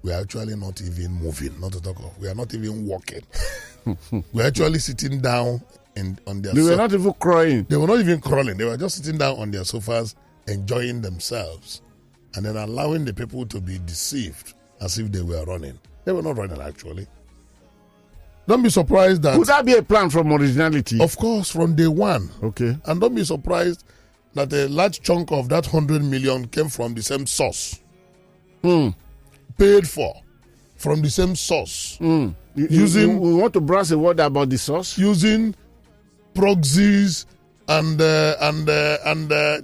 were actually not even moving, not to talk of. We are not even walking. We're actually sitting down on their They were not even crying. They were not even crawling. They were just sitting down on their sofas, enjoying themselves, and then allowing the people to be deceived as if they were running. They were not running, actually. Don't be surprised that... Could that be a plan from originality? Of course, from day one. Okay. And don't be surprised that a large chunk of that 100 million came from the same source. Paid for from the same source. Using... We want to brass a word about the source? Using proxies and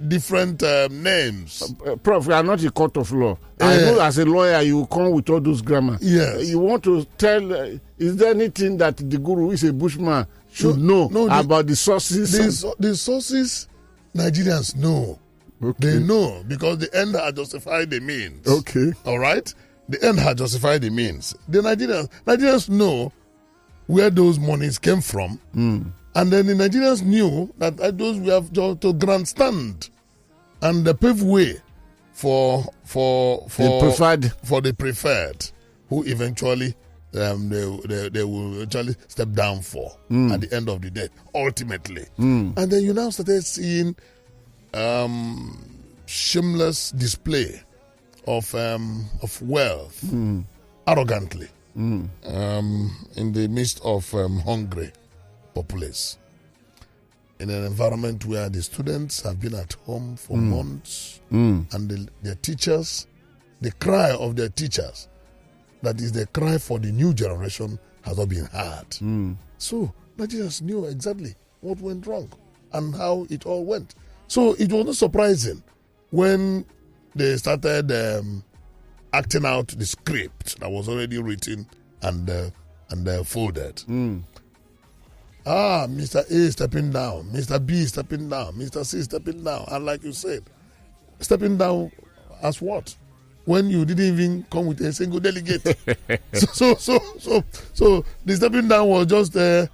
different names. Prof, we are not a court of law. I know as a lawyer you come with all those grammar. Yes. You want to tell, is there anything that the guru, who is a bushman, should know about the sources? The sources, Nigerians know. Okay. They know because the end has justified the means. Okay. All right? The end has justified the means. The Nigerians know where those monies came from. And then the Nigerians knew that those we have to grandstand and pave way for the preferred, who eventually they will actually step down for at the end of the day, ultimately. And then you now started seeing shameless display of wealth arrogantly in the midst of hungry populace, in an environment where the students have been at home for months and their teachers, the cry of their teachers, that is the cry for the new generation, has not been heard. So Nigerians knew exactly what went wrong and how it all went. So it was not surprising when they started acting out the script that was already written and folded. Mr. A stepping down, Mr. B stepping down, Mr. C stepping down. And like you said, stepping down as what? When you didn't even come with a single delegate. so the stepping down was just a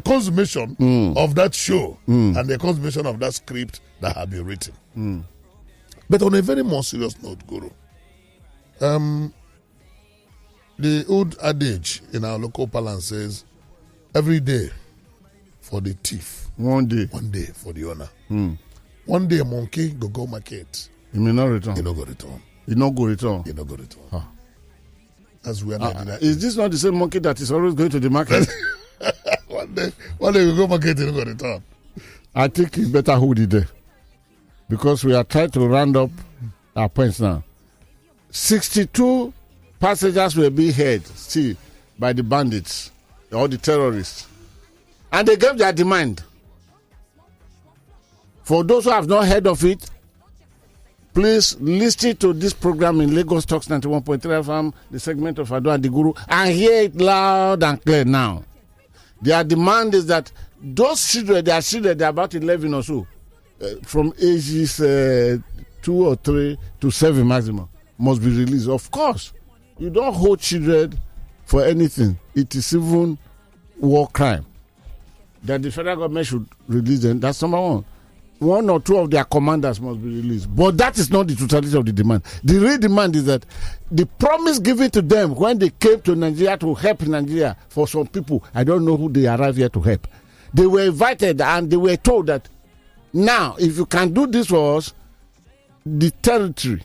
consummation of that show and the consummation of that script that had been written. But on a very more serious note, Guru, the old adage in our local parlance says, every day for the thief, one day for the owner. One day a monkey go market. He may not return. He no go return. Huh. That's where Nigeria is this not the same monkey that is always going to the market? one day we go market, he no go return. I think it's better hold it there, because we are trying to round up our points now. 62 passengers were being held still by the bandits or the terrorists, and they gave their demand. For those who have not heard of it, please listen to this program in Lagos Talks 91.3 FM, the segment of Ado and the Guru, and hear it loud and clear now. Their demand is that those children, they are about 11 or so, from ages 2 or 3 to 7 maximum, must be released. Of course, you don't hold children for anything. It is even war crime. That the federal government should release them. That's number one. 1 or 2 of their commanders must be released. But that is not the totality of the demand. The real demand is that the promise given to them when they came to Nigeria to help Nigeria, for some people, I don't know who they arrived here to help. They were invited and they were told that now, if you can do this for us, the territory,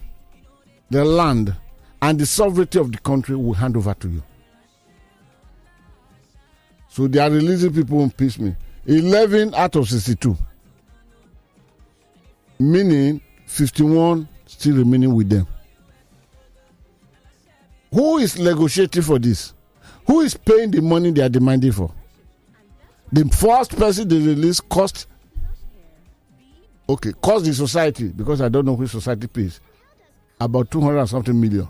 the land, and the sovereignty of the country will hand over to you. So they are releasing people on piecemeal. 11 out of 62. Meaning 51 still remaining with them. Who is negotiating for this? Who is paying the money they are demanding for? The first person they release cost the society, because I don't know which society pays, about 200 and something million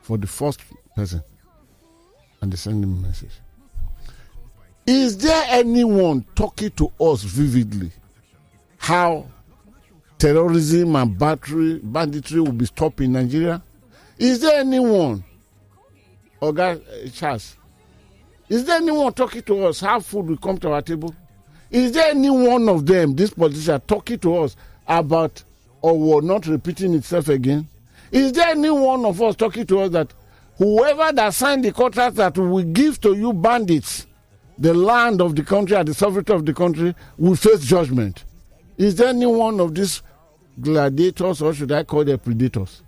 for the first person. And they send them a message. Is there anyone talking to us vividly how terrorism and banditry will be stopped in Nigeria? Is there anyone, Charles, is there anyone talking to us how food will come to our table? Is there any one of them, this politician, talking to us about or not repeating itself again? Is there any one of us talking to us that whoever that signed the contract that we give to you bandits, the land of the country and the sovereignty of the country, will face judgment? Is there any one of these gladiators, or should I call them predators,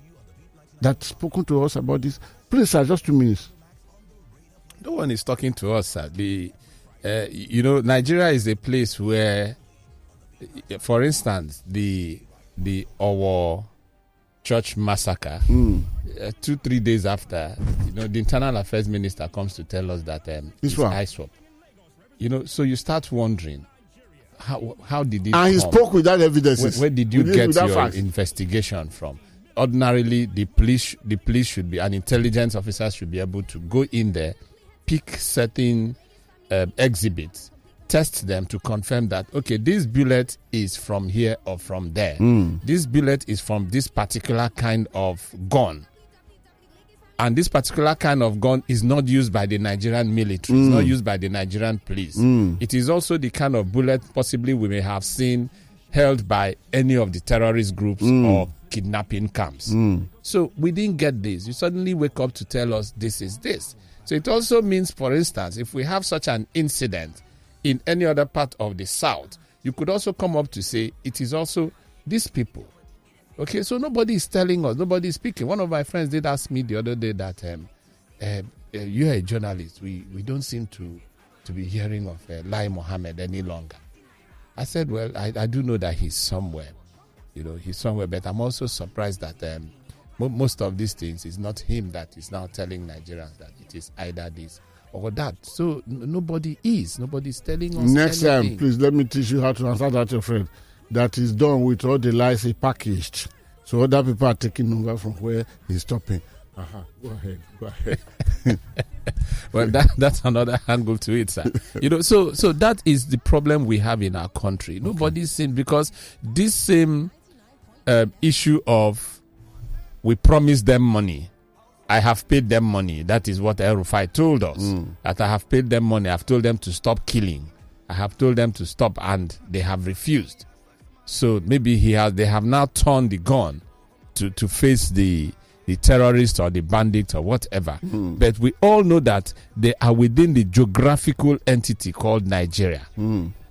that's spoken to us about this? Please, sir, just 2 minutes. No one is talking to us, sir. Nigeria is a place where, for instance, the Owo church massacre, 2-3 days after, the internal affairs minister comes to tell us that it's ISWAP. So you start wondering, how did it And he come? spoke without evidence. Where did you get your investigation from? Ordinarily, the police should be, an intelligence officer should be able to go in there, pick certain exhibits, test them to confirm that, okay, this bullet is from here or from there. This bullet is from this particular kind of gun. And this particular kind of gun is not used by the Nigerian military. It's not used by the Nigerian police. It is also the kind of bullet possibly we may have seen held by any of the terrorist groups or kidnapping camps. So we didn't get this. You suddenly wake up to tell us this is this. So it also means, for instance, if we have such an incident in any other part of the South, you could also come up to say it is also these people. Okay, so nobody is telling us, nobody is speaking. One of my friends did ask me the other day that you're a journalist. We don't seem to be hearing of Lai Mohammed any longer. I said, well, I do know that he's somewhere. He's somewhere, but I'm also surprised that most of these things is not him that is now telling Nigerians that it is either this or that. So nobody's telling us Next anything. time, please let me teach you how to answer that, your friend. That is done with all the lies he packaged. So other people are taking over from where he's stopping. Go ahead. Well, that's another angle to it, sir. So that is the problem we have in our country. Nobody's seen, because this same issue of we promise them money, I have paid them money. That is what El-Rufai told us. That I have paid them money. I've told them to stop killing. I have told them to stop, and they have refused. So maybe they have now turned the gun to face the terrorists or the bandits or whatever. But we all know that they are within the geographical entity called Nigeria.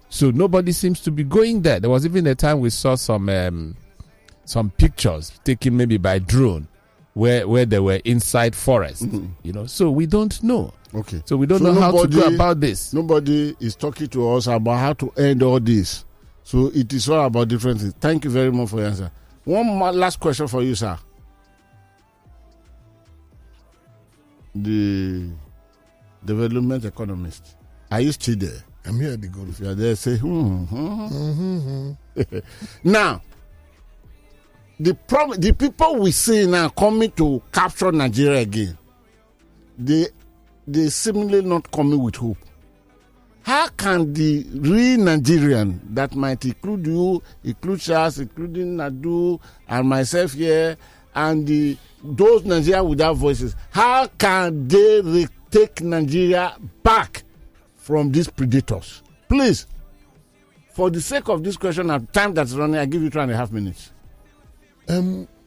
So nobody seems to be going there. There was even a time we saw some pictures taken maybe by drone where they were inside forest. So we don't know. Okay. So we don't know how to go about this. Nobody is talking to us about how to end all this. So it is all about different things. Thank you very much for your answer. One more last question for you, sir. The development economist. Are you still there? I'm here, the good. If you are there, say, Now, the people we see now coming to capture Nigeria again, they seemingly not coming with hope. How can the real Nigerian that might include you, include Charles, including Nadu and myself here, and those Nigerians without voices, how can they take Nigeria back from these predators? Please, for the sake of this question and time that's running, I give you 2.5 minutes.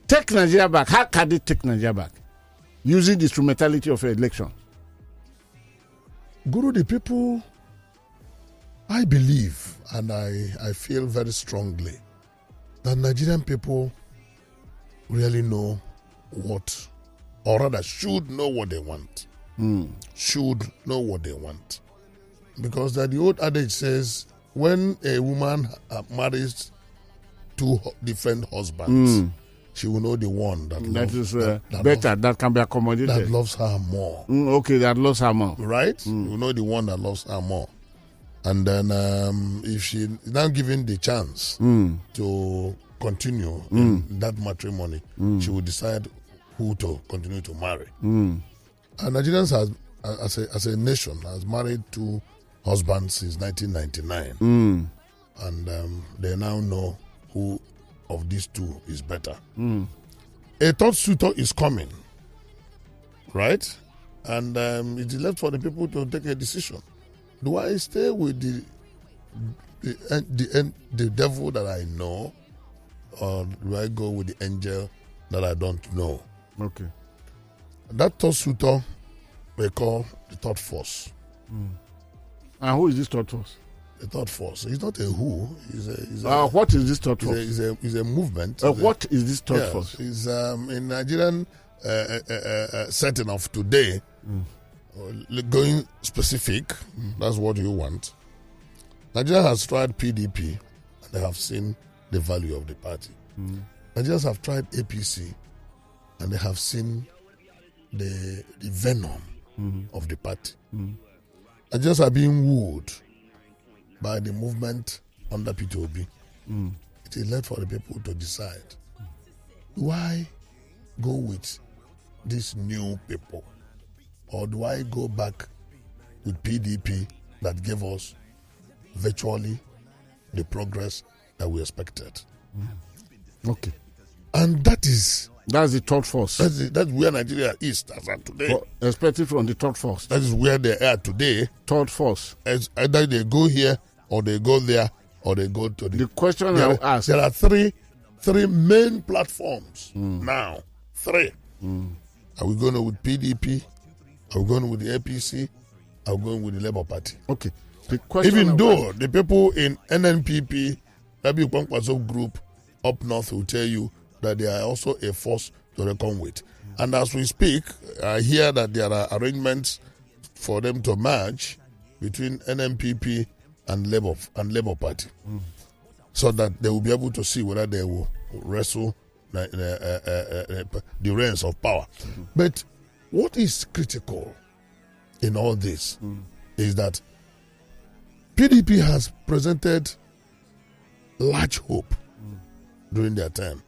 Take Nigeria back. How can they take Nigeria back? Using the instrumentality of election. Guru, the people, I believe and I feel very strongly that Nigerian people really know what, or rather should know what they want. Should know what they want. Because that the old adage says, when a woman marries 2 different husbands, she will know the one that can be accommodated. That loves her more. Okay, that loves her more. Right? You will know the one that loves her more. And then if she is now given the chance to continue in that matrimony, she will decide who to continue to marry. And Nigerians as a nation has married 2 husbands since 1999. And they now know who of these 2 is better. A third suitor is coming, right? And it is left for the people to take a decision. Do I stay with the the devil that I know, or do I go with the angel that I don't know? Okay. That third suitor we call the third force. And who is this third force? The third force. He's not a who. He's what is this third force? He's a movement. What is this third force? He's in Nigerian setting of today. Going specific, that's what you want. Nigeria has tried PDP and they have seen the value of the party. Nigerians have tried APC and they have seen the venom of the party. Nigerians are being wooed by the movement under P2B. It is left for the people to decide. Do I go with these new people, or do I go back with PDP that gave us virtually the progress that we expected? Okay. And that's the third force. That's where Nigeria is as of today. Expected from the third force. That is where they are today. Third force. As either they go here, or they go there, or they go to the question I will ask. There are three main platforms now. Three. Are we going with PDP? Are we going with the APC? Are we going with the Labour Party? Okay. The question even though the people in NNPP, Rabi Kwankwaso group up north will tell you that they are also a force to reckon with. And as we speak, I hear that there are arrangements for them to merge between NNPP and Labour Party, so that they will be able to see whether they will wrestle the reins of power. But what is critical in all this is that PDP has presented large hope during their term,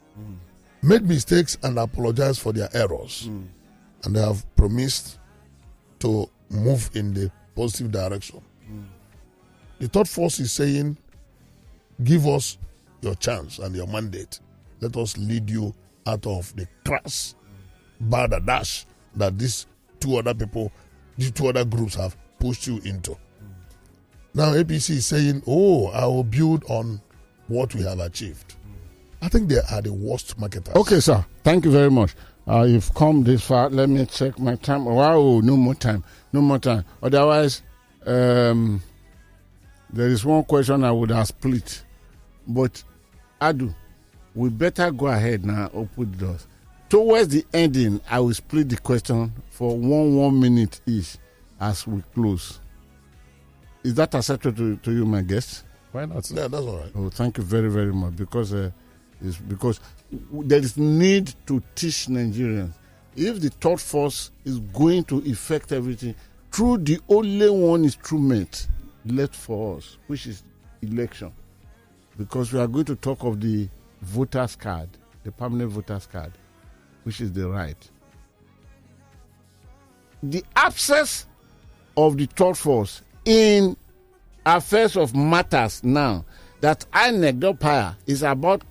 made mistakes and apologized for their errors, and they have promised to move in the positive direction. The third force is saying, give us your chance and your mandate. Let us lead you out of the crass dash that these two other groups have pushed you into. Now APC is saying, I will build on what we have achieved. I think they are the worst marketers. Okay, sir. Thank you very much. You've come this far. Let me check my time. Wow, no more time. Otherwise, there is one question I would have split. But, Adu, we better go ahead now, open the doors. Towards the ending, I will split the question for 1 minute each as we close. Is that acceptable to you, my guest? Why not? Yeah, that's all right. Oh, thank you very, very much. Because there is need to teach Nigerians. If the third force is going to affect everything, through the only one instrument left for us, which is election. Because we are going to talk of the voters card, the permanent voters card, which is the right. The absence of the third force in affairs of matters now, that INEC is about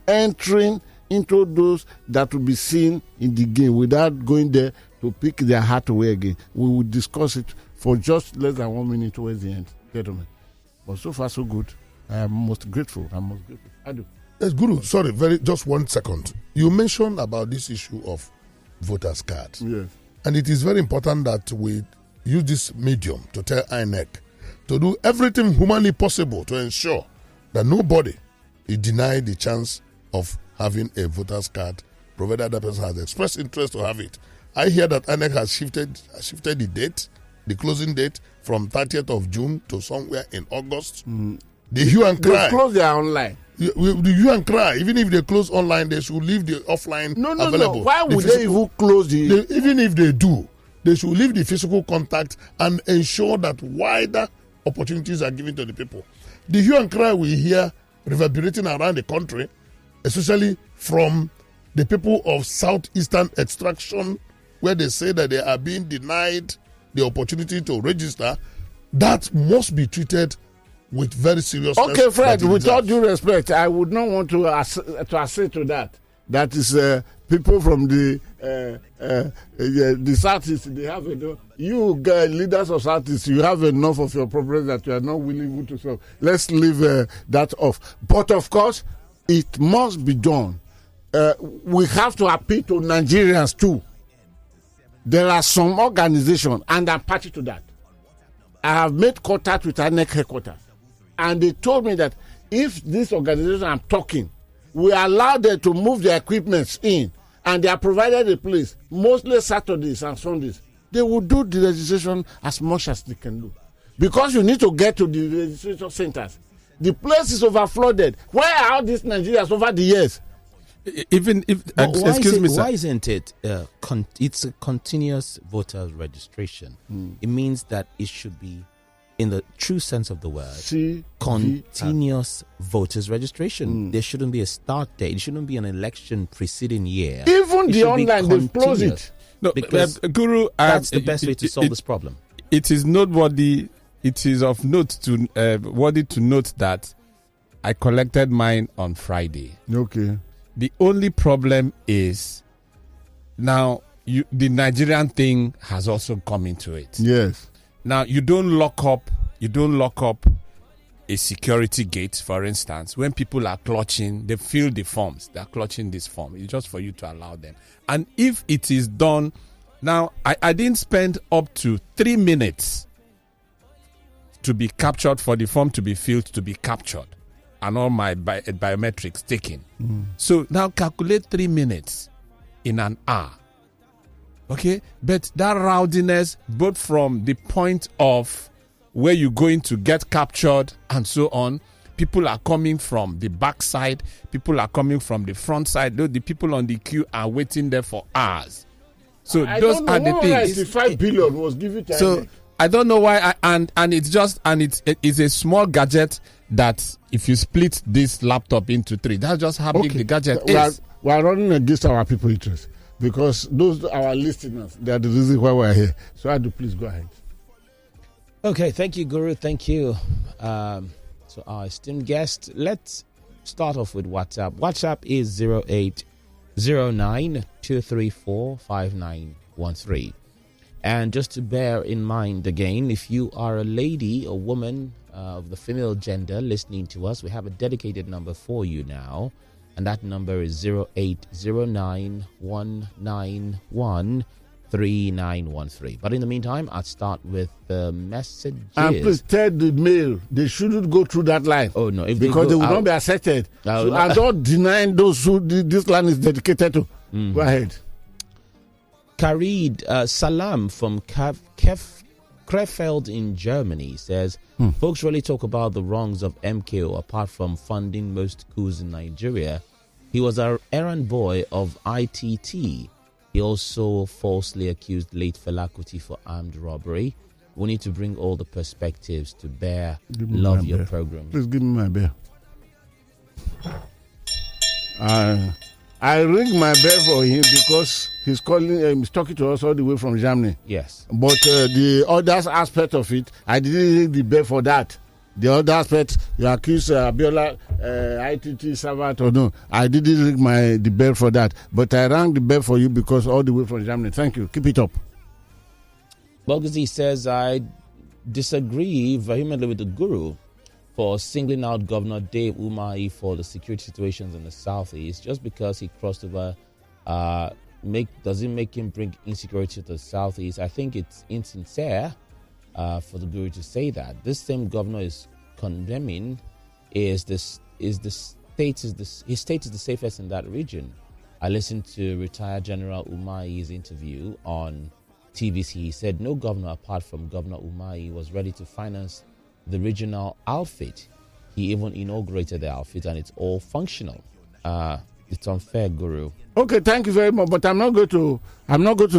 entering into those that will be seen in the game without going there to pick their heart away again. We will discuss it for just less than 1 minute towards the end, gentlemen. But so far, so good. I am most grateful. I do. Yes, Guru, sorry, just 1 second. You mentioned about this issue of voters' card. Yes. And it is very important that we use this medium to tell INEC to do everything humanly possible to ensure that nobody is denied the chance of having a voter's card, provided that person has expressed interest to have it. I hear that INEC has shifted the date, the closing date, from 30th of June to somewhere in August. The hue and cry. They close their online. The hue and cry. Even if they close online, they should leave the offline available. No. Why would they even close even if they do, they should leave the physical contact and ensure that wider opportunities are given to the people. The hue and cry we hear reverberating around the country, especially from the people of southeastern extraction, where they say that they are being denied the opportunity to register, that must be treated with very serious. Okay, Fred, with all due respect, I would not want to assay to that. That is people from the Southeast, they have enough. You leaders of Southeast, you have enough of your problems that you are not willing to solve. Let's leave that off. But of course, it must be done. We have to appeal to Nigerians too. There are some organizations, and I'm party to that. I have made contact with INEC headquarters, and they told me that if this organization I'm talking, we allow them to move their equipment in, and they are provided a place, mostly Saturdays and Sundays, they will do the registration as much as they can do. Because you need to get to the registration centers. The place is overflooded. Why are all these Nigerians over the years? Even if excuse me, sir. Why isn't it? It's a continuous voter registration. It means that it should be, in the true sense of the word, continuous voters registration. There shouldn't be a start date. It shouldn't be an election preceding year. Even the online, they've closed it. No, because Guru, that's the best way to solve this problem. It is noteworthy. It is of note to worthy to note that I collected mine on Friday. Okay. The only problem is now the Nigerian thing has also come into it. Yes. Now you don't lock up a security gate, for instance. When people are clutching, they fill the forms. They are clutching this form. It's just for you to allow them. And if it is done, now I didn't spend up to 3 minutes to be captured for the form to be filled to be captured. And all my biometrics taken. So now calculate 3 minutes in an hour. Okay? But that rowdiness, both from the point of where you're going to get captured and so on, people are coming from the back side, people are coming from the front side. The people on the queue are waiting there for hours. So those are the things. 5 billion was given to So I don't know why, and it's a small gadget that if you split this laptop into 3, that's just how big the gadget is. We are running against our people interest because those our listeners, they are the reason why we are here. So I do please go ahead. Okay, thank you, Guru. Thank you. So our esteemed guest, let's start off with WhatsApp. WhatsApp is 0809-234-5913. And just to bear in mind again, if you are a lady or woman of the female gender listening to us, we have a dedicated number for you now. And that number is 0809-191-3913. But in the meantime, I'll start with the messages. And please tell the mail, they shouldn't go through that line. Oh, no. Because they will not be accepted. So I'm not denying those who this line is dedicated to. Go ahead. Karid Salam from Krefeld in Germany says, folks really talk about the wrongs of MKO apart from funding most coups in Nigeria. He was an errand boy of ITT. He also falsely accused late Fela Kuti for armed robbery. We need to bring all the perspectives to bear. Love your program. Please give me my bear. I ring my bell for him because he's talking to us all the way from Germany. Yes. But the other aspect of it, I didn't ring the bell for that. The other aspect, you accuse Abiola, ITT servant or no, I didn't ring the bell for that. But I rang the bell for you because all the way from Germany. Thank you. Keep it up. Bogazi says, I disagree vehemently with the Guru for singling out Governor Dave Umahi for the security situations in the Southeast. Just because he crossed over, doesn't make him bring insecurity to the Southeast. I think it's insincere for the Guru to say that. This same governor is condemning his state is the safest in that region. I listened to retired General Umahi's interview on TVC. He said no governor apart from Governor Umahi was ready to finance the regional outfit. He even inaugurated the outfit and it's all functional. It's unfair, Guru. Okay, thank you very much. But I'm not going to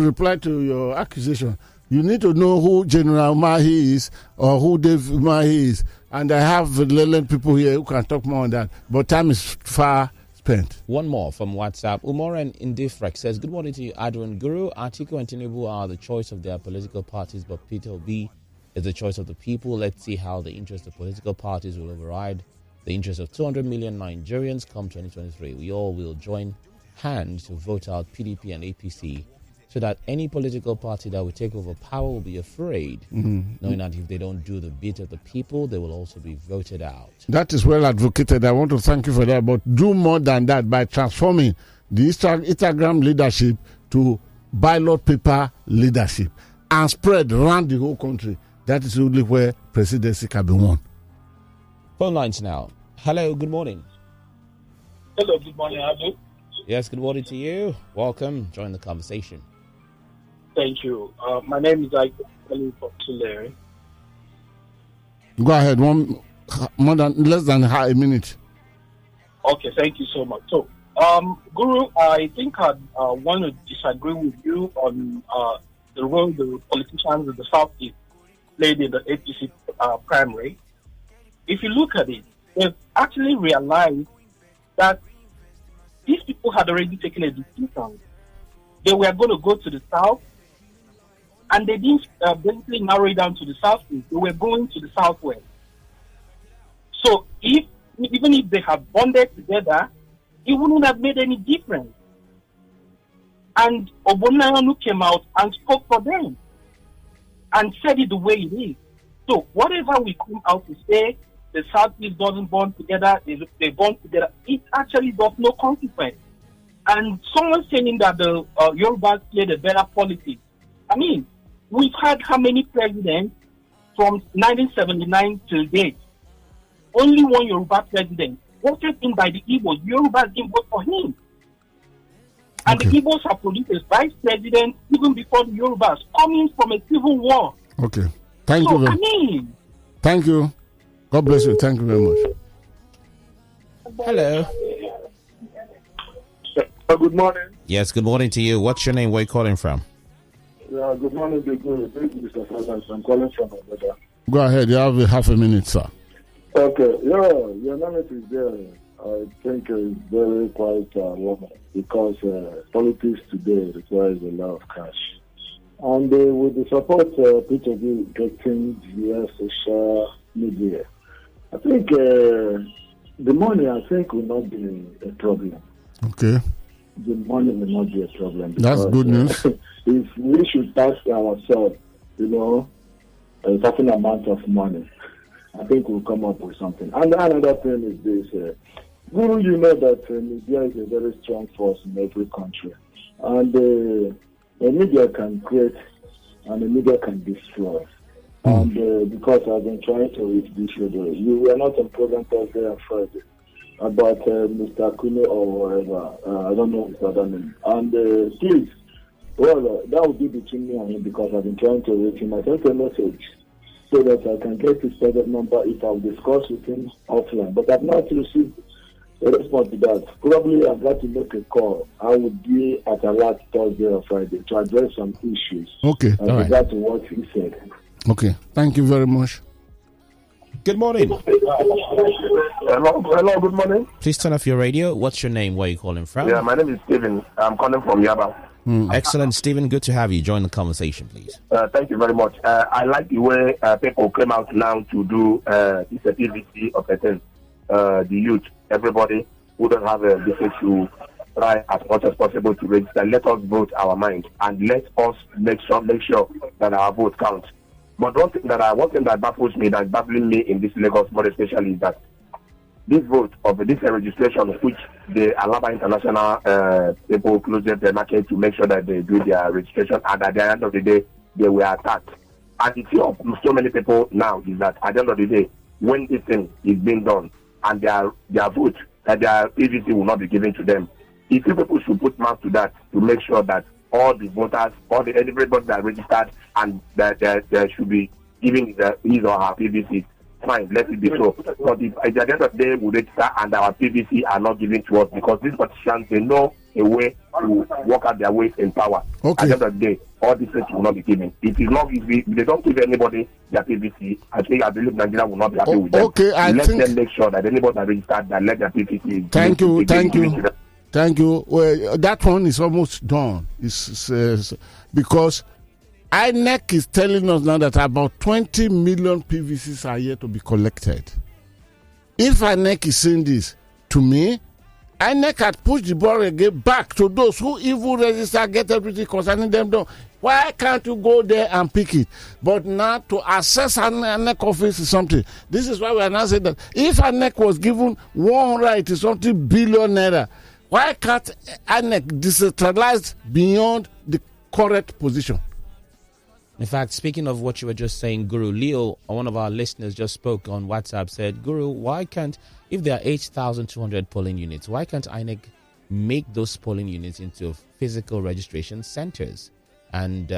reply to your accusation. You need to know who General Umahi is or who Dave Umahi is. And I have learned people here who can talk more on that. But time is far spent. One more from WhatsApp. Umoran Indifrek says, good morning to you, Adrian. Guru, Atiku and Tinubu are the choice of their political parties, but Peter Obi is the choice of the people. Let's see how the interest of political parties will override the interest of 200 million Nigerians come 2023. We all will join hand to vote out PDP and APC, so that any political party that will take over power will be afraid, knowing that if they don't do the bit of the people, they will also be voted out. That is well advocated. I want to thank you for that. But do more than that by transforming the Instagram leadership to ballot paper leadership and spread around the whole country. That is only where presidency can be won. Phone lines now. Hello, good morning. Hello, good morning, Abu. Yes, good morning to you. Welcome. Join the conversation. Thank you. My name is Nzeako, calling from Tulare. Go ahead. Less than half a minute. Okay, thank you so much. So, Guru, I think I want to disagree with you on the role the politicians in the Southeast played in the APC primary. If you look at it, they've actually realized that these people had already taken a decision. They were going to go to the South, and they didn't basically narrow it down to the Southeast. They were going to the Southwest. So even if they had bonded together, it wouldn't have made any difference. And Obonayanu came out and spoke for them and said it the way it is. So whatever we come out to say, the Southeast doesn't bond together, they bond together, it actually does no consequence. And someone saying that the Yorubas played a better politics. I mean, we've had how many presidents from 1979 till date? Only one Yoruba president, voted in by the Igbos. Yorubas didn't vote for him. And the Igbos have produced a vice president even before the Yorubas, coming from a civil war. Okay. Thank you. Thank you. God bless you. Thank you very much. Hello. Good morning. Yes, good morning to you. What's your name? Where are you calling from? Yeah, good morning, Mr. President. I'm calling from Abuja. Go ahead. You have half a minute, sir. Okay. Yeah, your analysis there, I think, is very quite woman because politics today requires a lot of cash. And with the support P2B getting via social media, I think the money, will not be a problem. Okay. The money will not be a problem. That's good news. If we should tax ourselves, a certain amount of money, I think we'll come up with something. And another thing is this. Guru, you know that media is a very strong force in every country. And the media can create and the media can destroy. And because I've been trying to reach this video, you were not on program Thursday and Friday about Mr. Kune or whatever. I don't know his other name. And please, that would be between me and him because I've been trying to reach him. I sent a message so that I can get his private number if I'll discuss with him offline. But I've not received a response to that. Probably I've got to make a call. I would be at a last Thursday or Friday to address some issues. Okay, all right. Regard to what he said. Okay, thank you very much. Good morning. Hello, good morning. Please turn off your radio. What's your name? Where are you calling from? Yeah, my name is Stephen. I'm calling from Yaba. Excellent, Stephen. Good to have you. Join the conversation, please. Thank you very much. I like the way people came out now to do this activity of a thing. The youth, everybody who don't have a business to try as much as possible to register. Let us vote our mind and let us make sure that our vote counts. But one thing that baffles me, that's baffling me in this Lagos, more especially, is that this vote of this registration, which the Alaba International people closed the market to make sure that they do their registration, and at the end of the day, they were attacked. And the fear of so many people now is that at the end of the day, when this thing is being done and their vote, that their PVC will not be given to them, if you people should put mouth to that to make sure that all the voters, everybody that registered and that they should be giving his or her PVC. Fine, let it be so. But if at the end of the day we register and our PVC are not given to us because these politicians, they know a way to work out their way in power. Okay. At the end of the day, all these things will not be given. If they don't give anybody their PVC, I believe Nigeria will not be happy with them. Okay, let them make sure that anybody that registered that let their PVC. Thank you. Well, that one is almost done. It's because INEC is telling us now that about 20 million PVCs are yet to be collected. If INEC is saying this to me, INEC had pushed the ball again back to those who even register, get everything concerning them done. Why can't you go there and pick it? But now to access an INEC office is something. This is why we are now saying that if INEC was given 180 something billion naira, why can't INEC decentralize beyond the current position? In fact, speaking of what you were just saying, Guru, Leo, one of our listeners just spoke on WhatsApp, said, Guru, why can't, if there are 8,200 polling units, why can't INEC make those polling units into physical registration centers and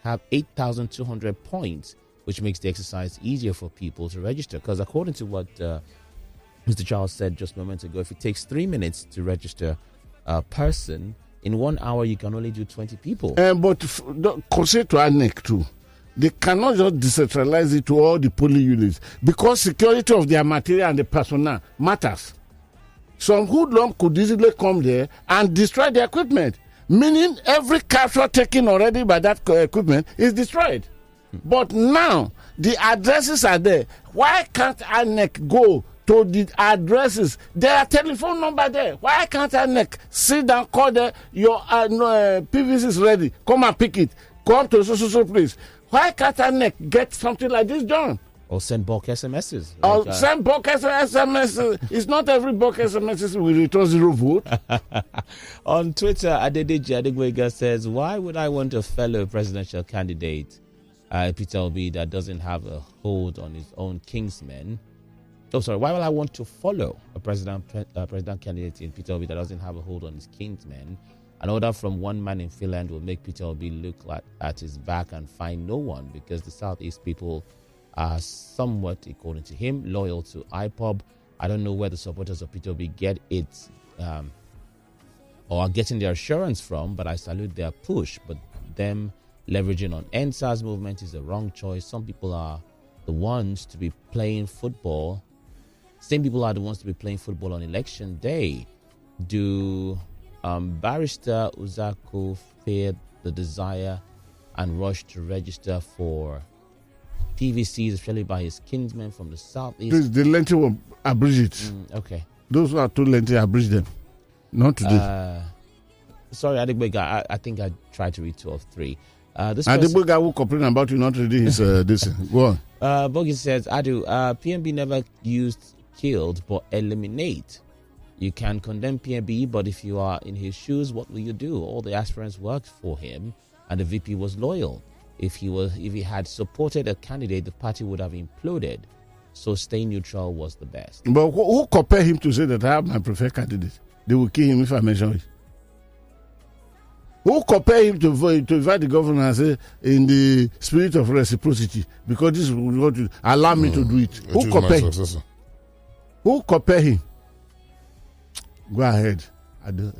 have 8,200 points, which makes the exercise easier for people to register? Because according to what Mr. Charles said just a moment ago, if it takes 3 minutes to register a person, in 1 hour you can only do 20 people. But consider to INEC too. They cannot just decentralize it to all the polling units because security of their material and the personnel matters. Some hoodlum could easily come there and destroy the equipment, meaning every capture taken already by that equipment is destroyed. But now the addresses are there. Why can't INEC go to the addresses? There are telephone number there. Why can't INEC sit down, call there, your PVC is ready, come and pick it, come to so place? Why can't INEC get something like this done? Or send bulk SMSs. Or send bulk SMSs. It's not every bulk SMSs will return 0 vote. On Twitter, Adedeji Adegwega says, why would I want a fellow presidential candidate, Peter Obi, that doesn't have a hold on his own kingsmen? Why would I want to follow a president candidate in Peter Obi that doesn't have a hold on his kinsmen? An order from one man in Finland will make Peter Obi look at his back and find no one, because the Southeast people are somewhat, according to him, loyal to IPOB. I don't know where the supporters of Peter Obi get it or are getting their assurance from, but I salute their push. But them leveraging on NSAS movement is the wrong choice. Some people are the ones to be playing football. Same people are the ones to be playing football on election day. Do Barrister Nzeako fear the desire and rush to register for PVCs, especially by his kinsmen from the Southeast? Please, the lengthy will abridge it. Okay. Those who are too lengthy, abridge them. Not today. Sorry, Adegboga, I think I tried to read 2 of 3. Adegboga will complain about you not reading his this. Go on. Bogi says, Adu, PMB never used killed but eliminate. You can condemn PMB, but if you are in his shoes, what will you do? All the aspirants worked for him and the VP was loyal. If he had supported a candidate, the party would have imploded. So staying neutral was the best. But who compare him to say that I have my preferred candidate? They will kill him if I mention it. Who compare him to invite the governor and say, in the spirit of reciprocity, because this is what you allow me to do it? Who compare him? Who compare him? Go ahead. I do.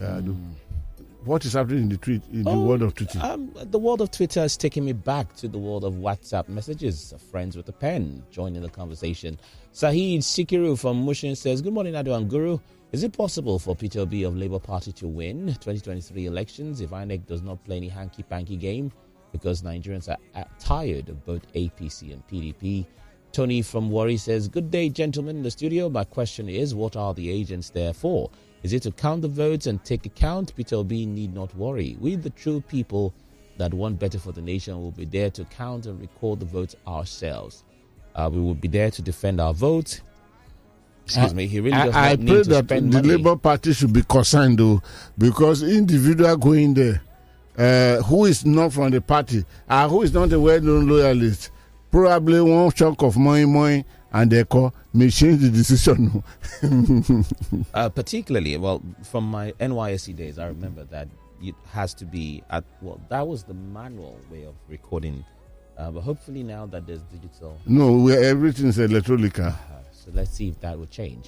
What is happening in the world of Twitter? The world of Twitter is taking me back to the world of WhatsApp messages. Friends with a pen joining the conversation. Sahid Sikiru from Mushin says, good morning, Adu and Guru. Is it possible for Peter Obi of Labour Party to win 2023 elections if INEC does not play any hanky-panky game? Because Nigerians are tired of both APC and PDP. Tony from Warri says, good day, gentlemen in the studio. My question is, what are the agents there for? Is it to count the votes and take account? Peter Obi need not worry. We, the true people that want better for the nation, will be there to count and record the votes ourselves. We will be there to defend our votes. Excuse me, he really does not need to spend money. I pray that the Labour Party should be concerned, though, because individual going there, who is not from the party, who is not a well-known loyalist, probably one chunk of money and they may change the decision. Particularly, well, from my NYSC days, I remember that it has to be that was the manual way of recording. But hopefully now that there's digital. No, everything's electronic. So let's see if that will change.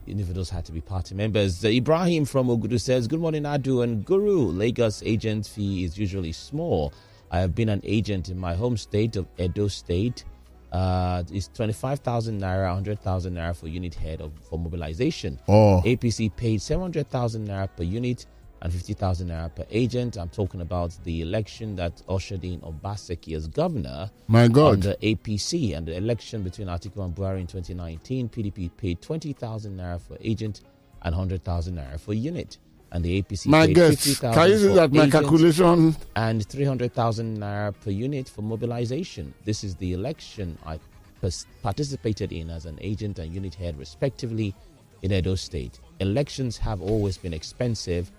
Individuals had to be party members. Ibrahim from Ogudu says, good morning, Adu and Guru. Lagos agent fee is usually small. I have been an agent in my home state of Edo State. It's 25,000 naira, 100,000 naira for unit head for mobilization. APC paid 700,000 naira per unit and 50,000 naira per agent. I'm talking about the election that ushered in Obaseki as governor. My God. On the APC, and the election between Atiku and Buhari in 2019. PDP paid 20,000 naira for agent and 100,000 naira for unit. And the APC My paid guess, 50,000 can you see for that my agents calculation? and 300,000 naira per unit for mobilization. This is the election I participated in as an agent and unit head, respectively, in Edo State. Elections have always been expensive,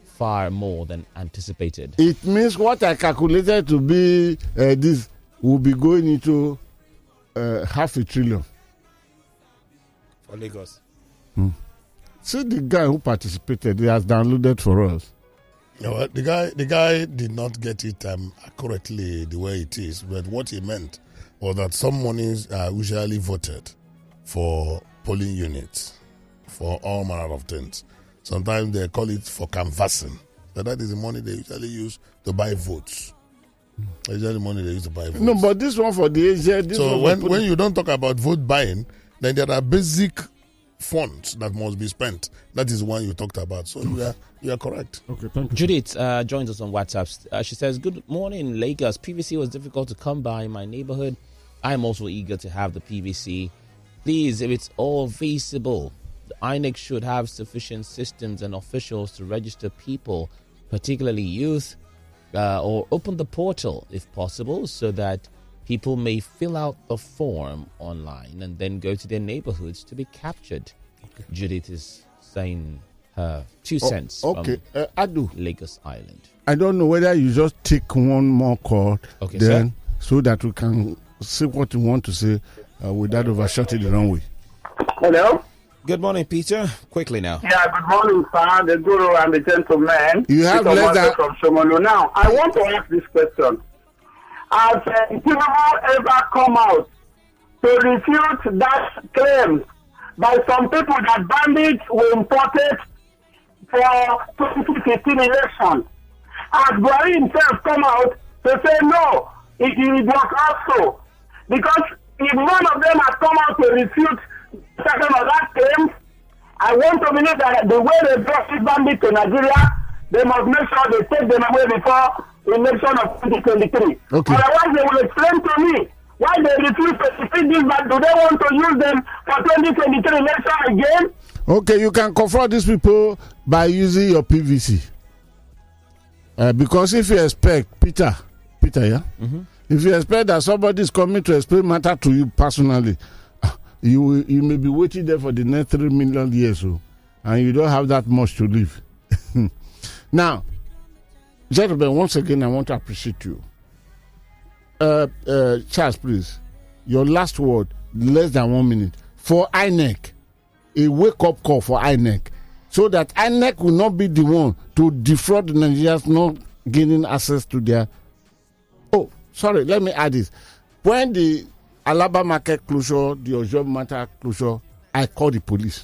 far more than anticipated. It means what I calculated to be this will be going into 500 billion. For Lagos. See the guy who participated, he has downloaded for us. No, the guy did not get it accurately the way it is, but what he meant was that some monies are usually voted for polling units, for all manner of things. Sometimes they call it for canvassing. So that is the money they usually use to buy votes. Usually the money they use to buy votes. No, but this one for the agent. So when you don't talk about vote buying, then there are basic funds that must be spent. That is one you talked about. So you are correct. Okay, thank you. Judith joins us on WhatsApp. She says, "Good morning, Lagos. PVC was difficult to come by in my neighborhood. I'm also eager to have the PVC. Please, if it's all feasible, the INEC should have sufficient systems and officials to register people, particularly youth, or open the portal if possible so that people may fill out the form online and then go to their neighborhoods to be captured." Okay. Judith is saying her 2 cents from Adu. Lagos Island. I don't know whether you just take one more call, Okay, then so that we can say what you want to say without overshooting the wrong way. Hello? Good morning, Peter. Quickly now. Yeah, good morning, sir, the guru and the gentleman. You have Peter less than... from Shomolu. Now, I want to ask this question. Has people ever come out to refute that claim by some people that bandits were imported for 2015 election? Has Buhari himself come out to say no, it was also? Because if none of them has come out to refute second of that claim, I want to believe that the way they brought this bandit to Nigeria, they must make sure they take them away before the election of 2023. Okay. Otherwise, they will explain to me why they refuse to defeat this, but do they want to use them for 2023 election again? Okay, you can confront these people by using your PVC. Because if you expect, Peter, yeah? Mm-hmm. If you expect that somebody is coming to explain matter to you personally, you may be waiting there for the next 3 million years, and you don't have that much to live. Now, gentlemen, once again, I want to appreciate you. Charles, please, your last word, less than 1 minute. For INEC, a wake-up call for INEC, so that INEC will not be the one to defraud the Nigerians not gaining access to their... Oh, sorry, let me add this. When the Alaba market closure, the Ojo matter closure, I called the police.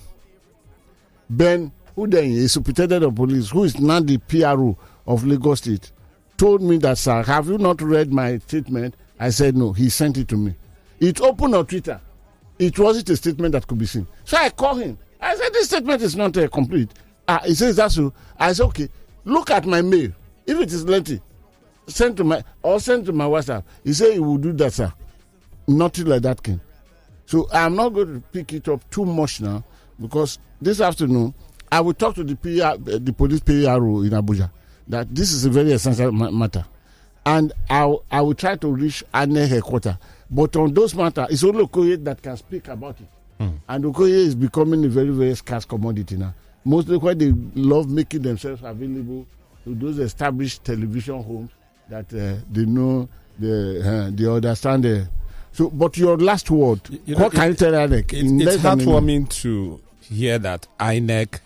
Ben, who then is superintendent of police, who is now the PRO of Lagos State, told me that, sir, have you not read my statement? I said no. He sent it to me. It opened on Twitter. It wasn't a statement that could be seen. So I called him. I said, this statement is not complete. He says, that's so. I said, okay, look at my mail. If it is lengthy, send to my WhatsApp. He said he will do that, sir. Nothing like that came. So I'm not going to pick it up too much now, because this afternoon I will talk to the police PRO in Abuja that this is a very essential matter, and I will try to reach INEC headquarters. But on those matters, it's only Okoye that can speak about it, and Okoye is becoming a very, very scarce commodity now. Mostly why they love making themselves available to those established television homes that they know, they understand. So, but your last word, what can you tell INEC? It's heartwarming to hear that INEC,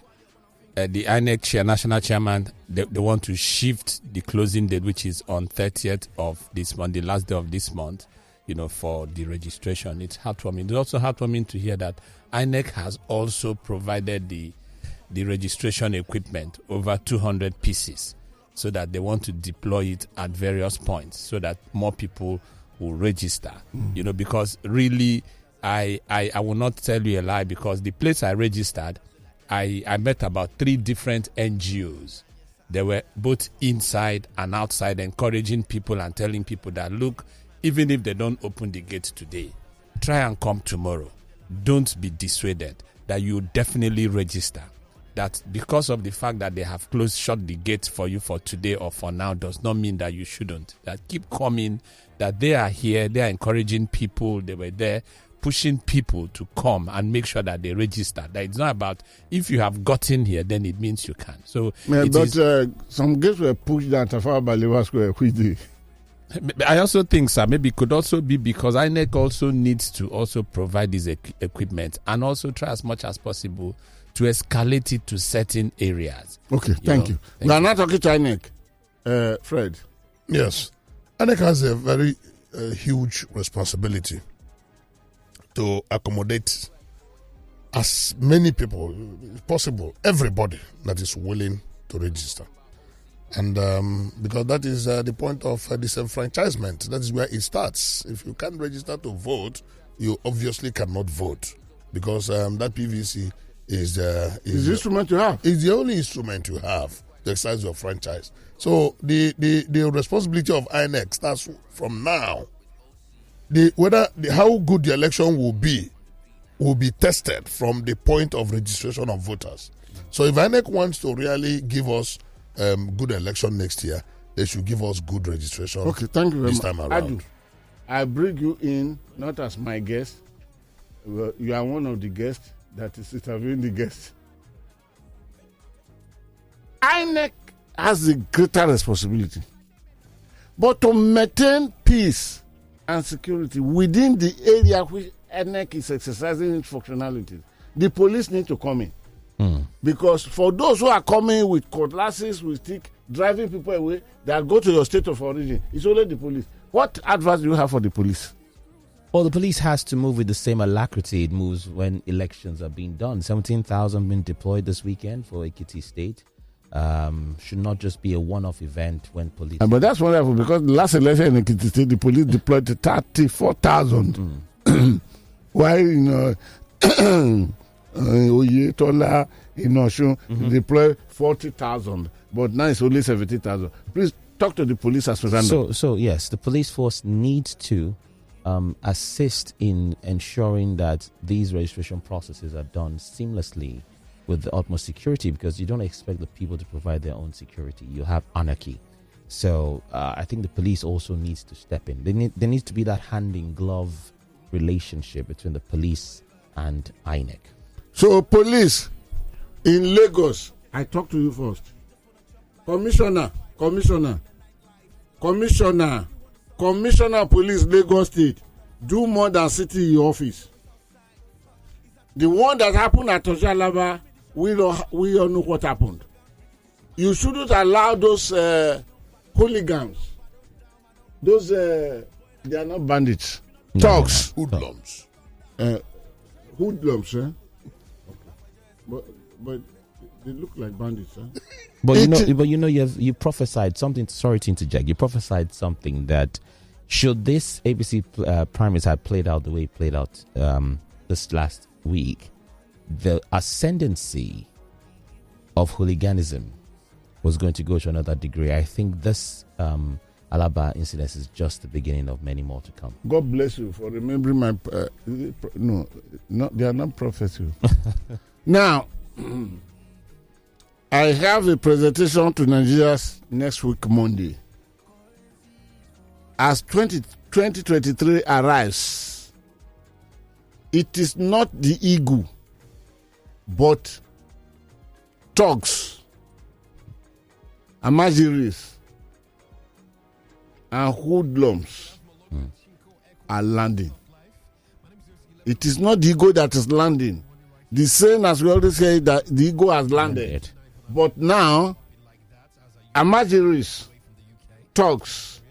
the INEC national chairman, they want to shift the closing date, which is on 30th of this month, the last day of this month, for the registration. It's heartwarming. It's also heartwarming to hear that INEC has also provided the registration equipment, over 200 pieces, so that they want to deploy it at various points so that more people will register. Because really, I will not tell you a lie, because the place I registered, I met about 3 different NGOs. They were both inside and outside, encouraging people and telling people that, look, even if they don't open the gate today, try and come tomorrow. Don't be dissuaded, that you definitely register. that because of the fact that they have shut the gate for you for today or for now does not mean that you shouldn't. That keep coming, that they are here, they are encouraging people, they were there, pushing people to come and make sure that they register. That it's not about if you have gotten here, then it means you can. So, some gates were pushed at Tafawa Balewa Square. I also think, sir, maybe it could also be because INEC also needs to also provide this equipment and also try as much as possible to escalate it to certain areas. Okay, thank you. We are not talking to INEC. Fred. Yes. INEC has a very huge responsibility to accommodate as many people as possible, everybody that is willing to register. And because that is the point of disenfranchisement, that is where it starts. If you can't register to vote, you obviously cannot vote because that PVC is the instrument you have. It's the only instrument you have to exercise your franchise. So the responsibility of INEC starts from now. How good the election will be tested from the point of registration of voters. So if INEC wants to really give us good election next year, they should give us good registration. Okay, thank you very much. Time around. I bring you in not as my guest. You are one of the guests that is interviewing the guest. INEC has a greater responsibility, but to maintain peace and security within the area which INEC is exercising its functionality, the police need to come in. Because for those who are coming with cutlasses, with stick, driving people away, that go to your state of origin, it's only the police. What advice do you have for the police? Well, the police has to move with the same alacrity it moves when elections are being done. 17,000 been deployed this weekend for Ekiti State. Should not just be a one-off event when police... But that's wonderful because the last election in Ekiti State, the police deployed 34,000. While, Oyetola in Osun deploy 40,000, but now it's only 70,000. Please talk to the police as random. So yes, the police force needs to assist in ensuring that these registration processes are done seamlessly with the utmost security, because you don't expect the people to provide their own security. You have anarchy. So I think the police also needs to step in. There needs to be that hand-in-glove relationship between the police and INEC. So police in Lagos, I talk to you first. Commissioner Police Lagos State, do more than sitting in your office. The one that happened at Toshalaba, we all know what happened. You shouldn't allow those hooligans. Those they are not bandits. Thugs. Hoodlums. Hoodlums, But they look like bandits, But you prophesied something. Sorry to interject. You prophesied something that should this ABC primaries had played out the way it played out this last week, the ascendancy of hooliganism was going to go to another degree. I think this Alaba incident is just the beginning of many more to come. God bless you for remembering my... they are not prophets. Now, I have a presentation to Nigerians next week, Monday. As 2023 arrives, it is not the ego, but thugs, amajiris, and hoodlums are landing. It is not the ego that is landing. The same as we always say that the ego has landed. But now, amajiris, thugs,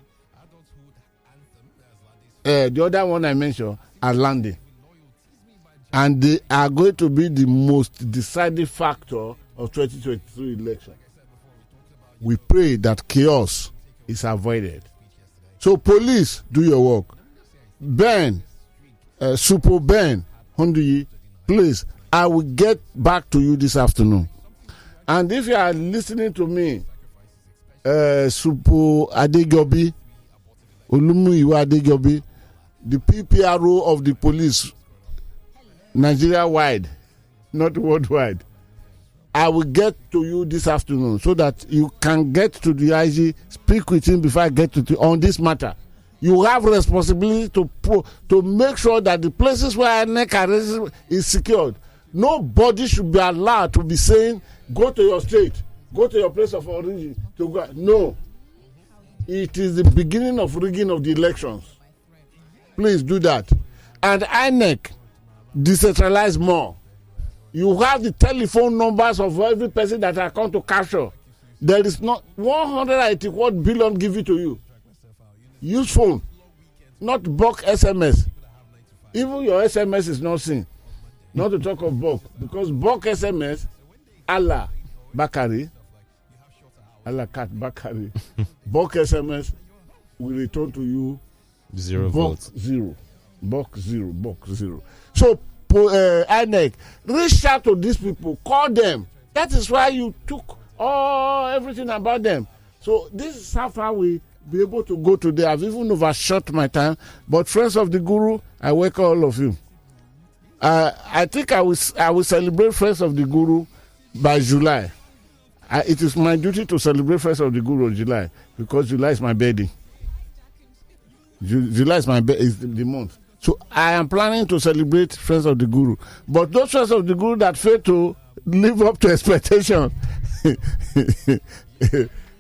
the other one I mentioned, are landing. And they are going to be the most decisive factor of 2023 election. We pray that chaos is avoided. So police, do your work. Ben, Super Ben, Honduyi, please, I will get back to you this afternoon. And if you are listening to me, Super Adegobi, Olumuyiwa Adegobi, the PPRO of the police, Nigeria wide, not worldwide, I will get to you this afternoon so that you can get to the IG, speak with him before I get to on this matter. You have responsibility to make sure that the places where INEC is secured. Nobody should be allowed to be saying, go to your state, go to your place of origin. To go. No. It is the beginning of rigging of the elections. Please do that. And INEC, decentralize more. You have the telephone numbers of every person that are come to capture. There is not 181 billion given to you. Use phone, not bulk SMS. Even your SMS is not seen. Not to talk of bulk. Because bulk SMS, Allah Bakari, Allah Kat Bakari, bulk SMS will return to you Zero bulk votes. zero. Bulk zero. So, INEC, reach out to these people, call them. That is why you took everything about them. So, this is how far we be able to go today. I've even overshot my time, but friends of the Guru, I welcome all of you. I think I will celebrate Friends of the Guru by July. It is my duty to celebrate Friends of the Guru in July because July is my birthday. July is is the month. So I am planning to celebrate Friends of the Guru. But those Friends of the Guru that fail to live up to expectation,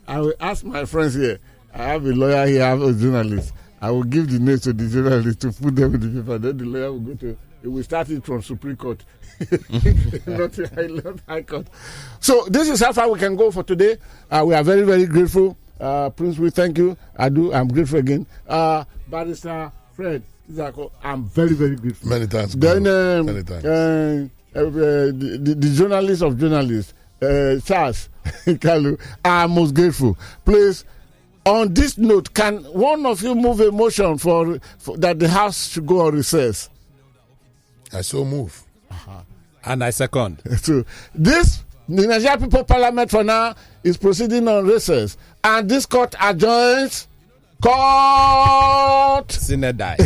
I will ask my friends here. I have a lawyer here, I have a journalist. I will give the names to the journalist to put them in the paper. Then the lawyer will go to, it will start it from Supreme Court, not High Court. So this is how far we can go for today. We are very, very grateful. Prince, we thank you. I'm grateful again. Barrister Fred Nzeako, I'm very, very grateful. Many thanks. Then Many thanks. The journalist of journalists, Charles Kalu, I'm most grateful. Please, on this note, can one of you move a motion for that the House should go on recess? I so move. And I second. So the Nigerian People Parliament for now is proceeding on recess, and this court adjourns. Court. Sinedai.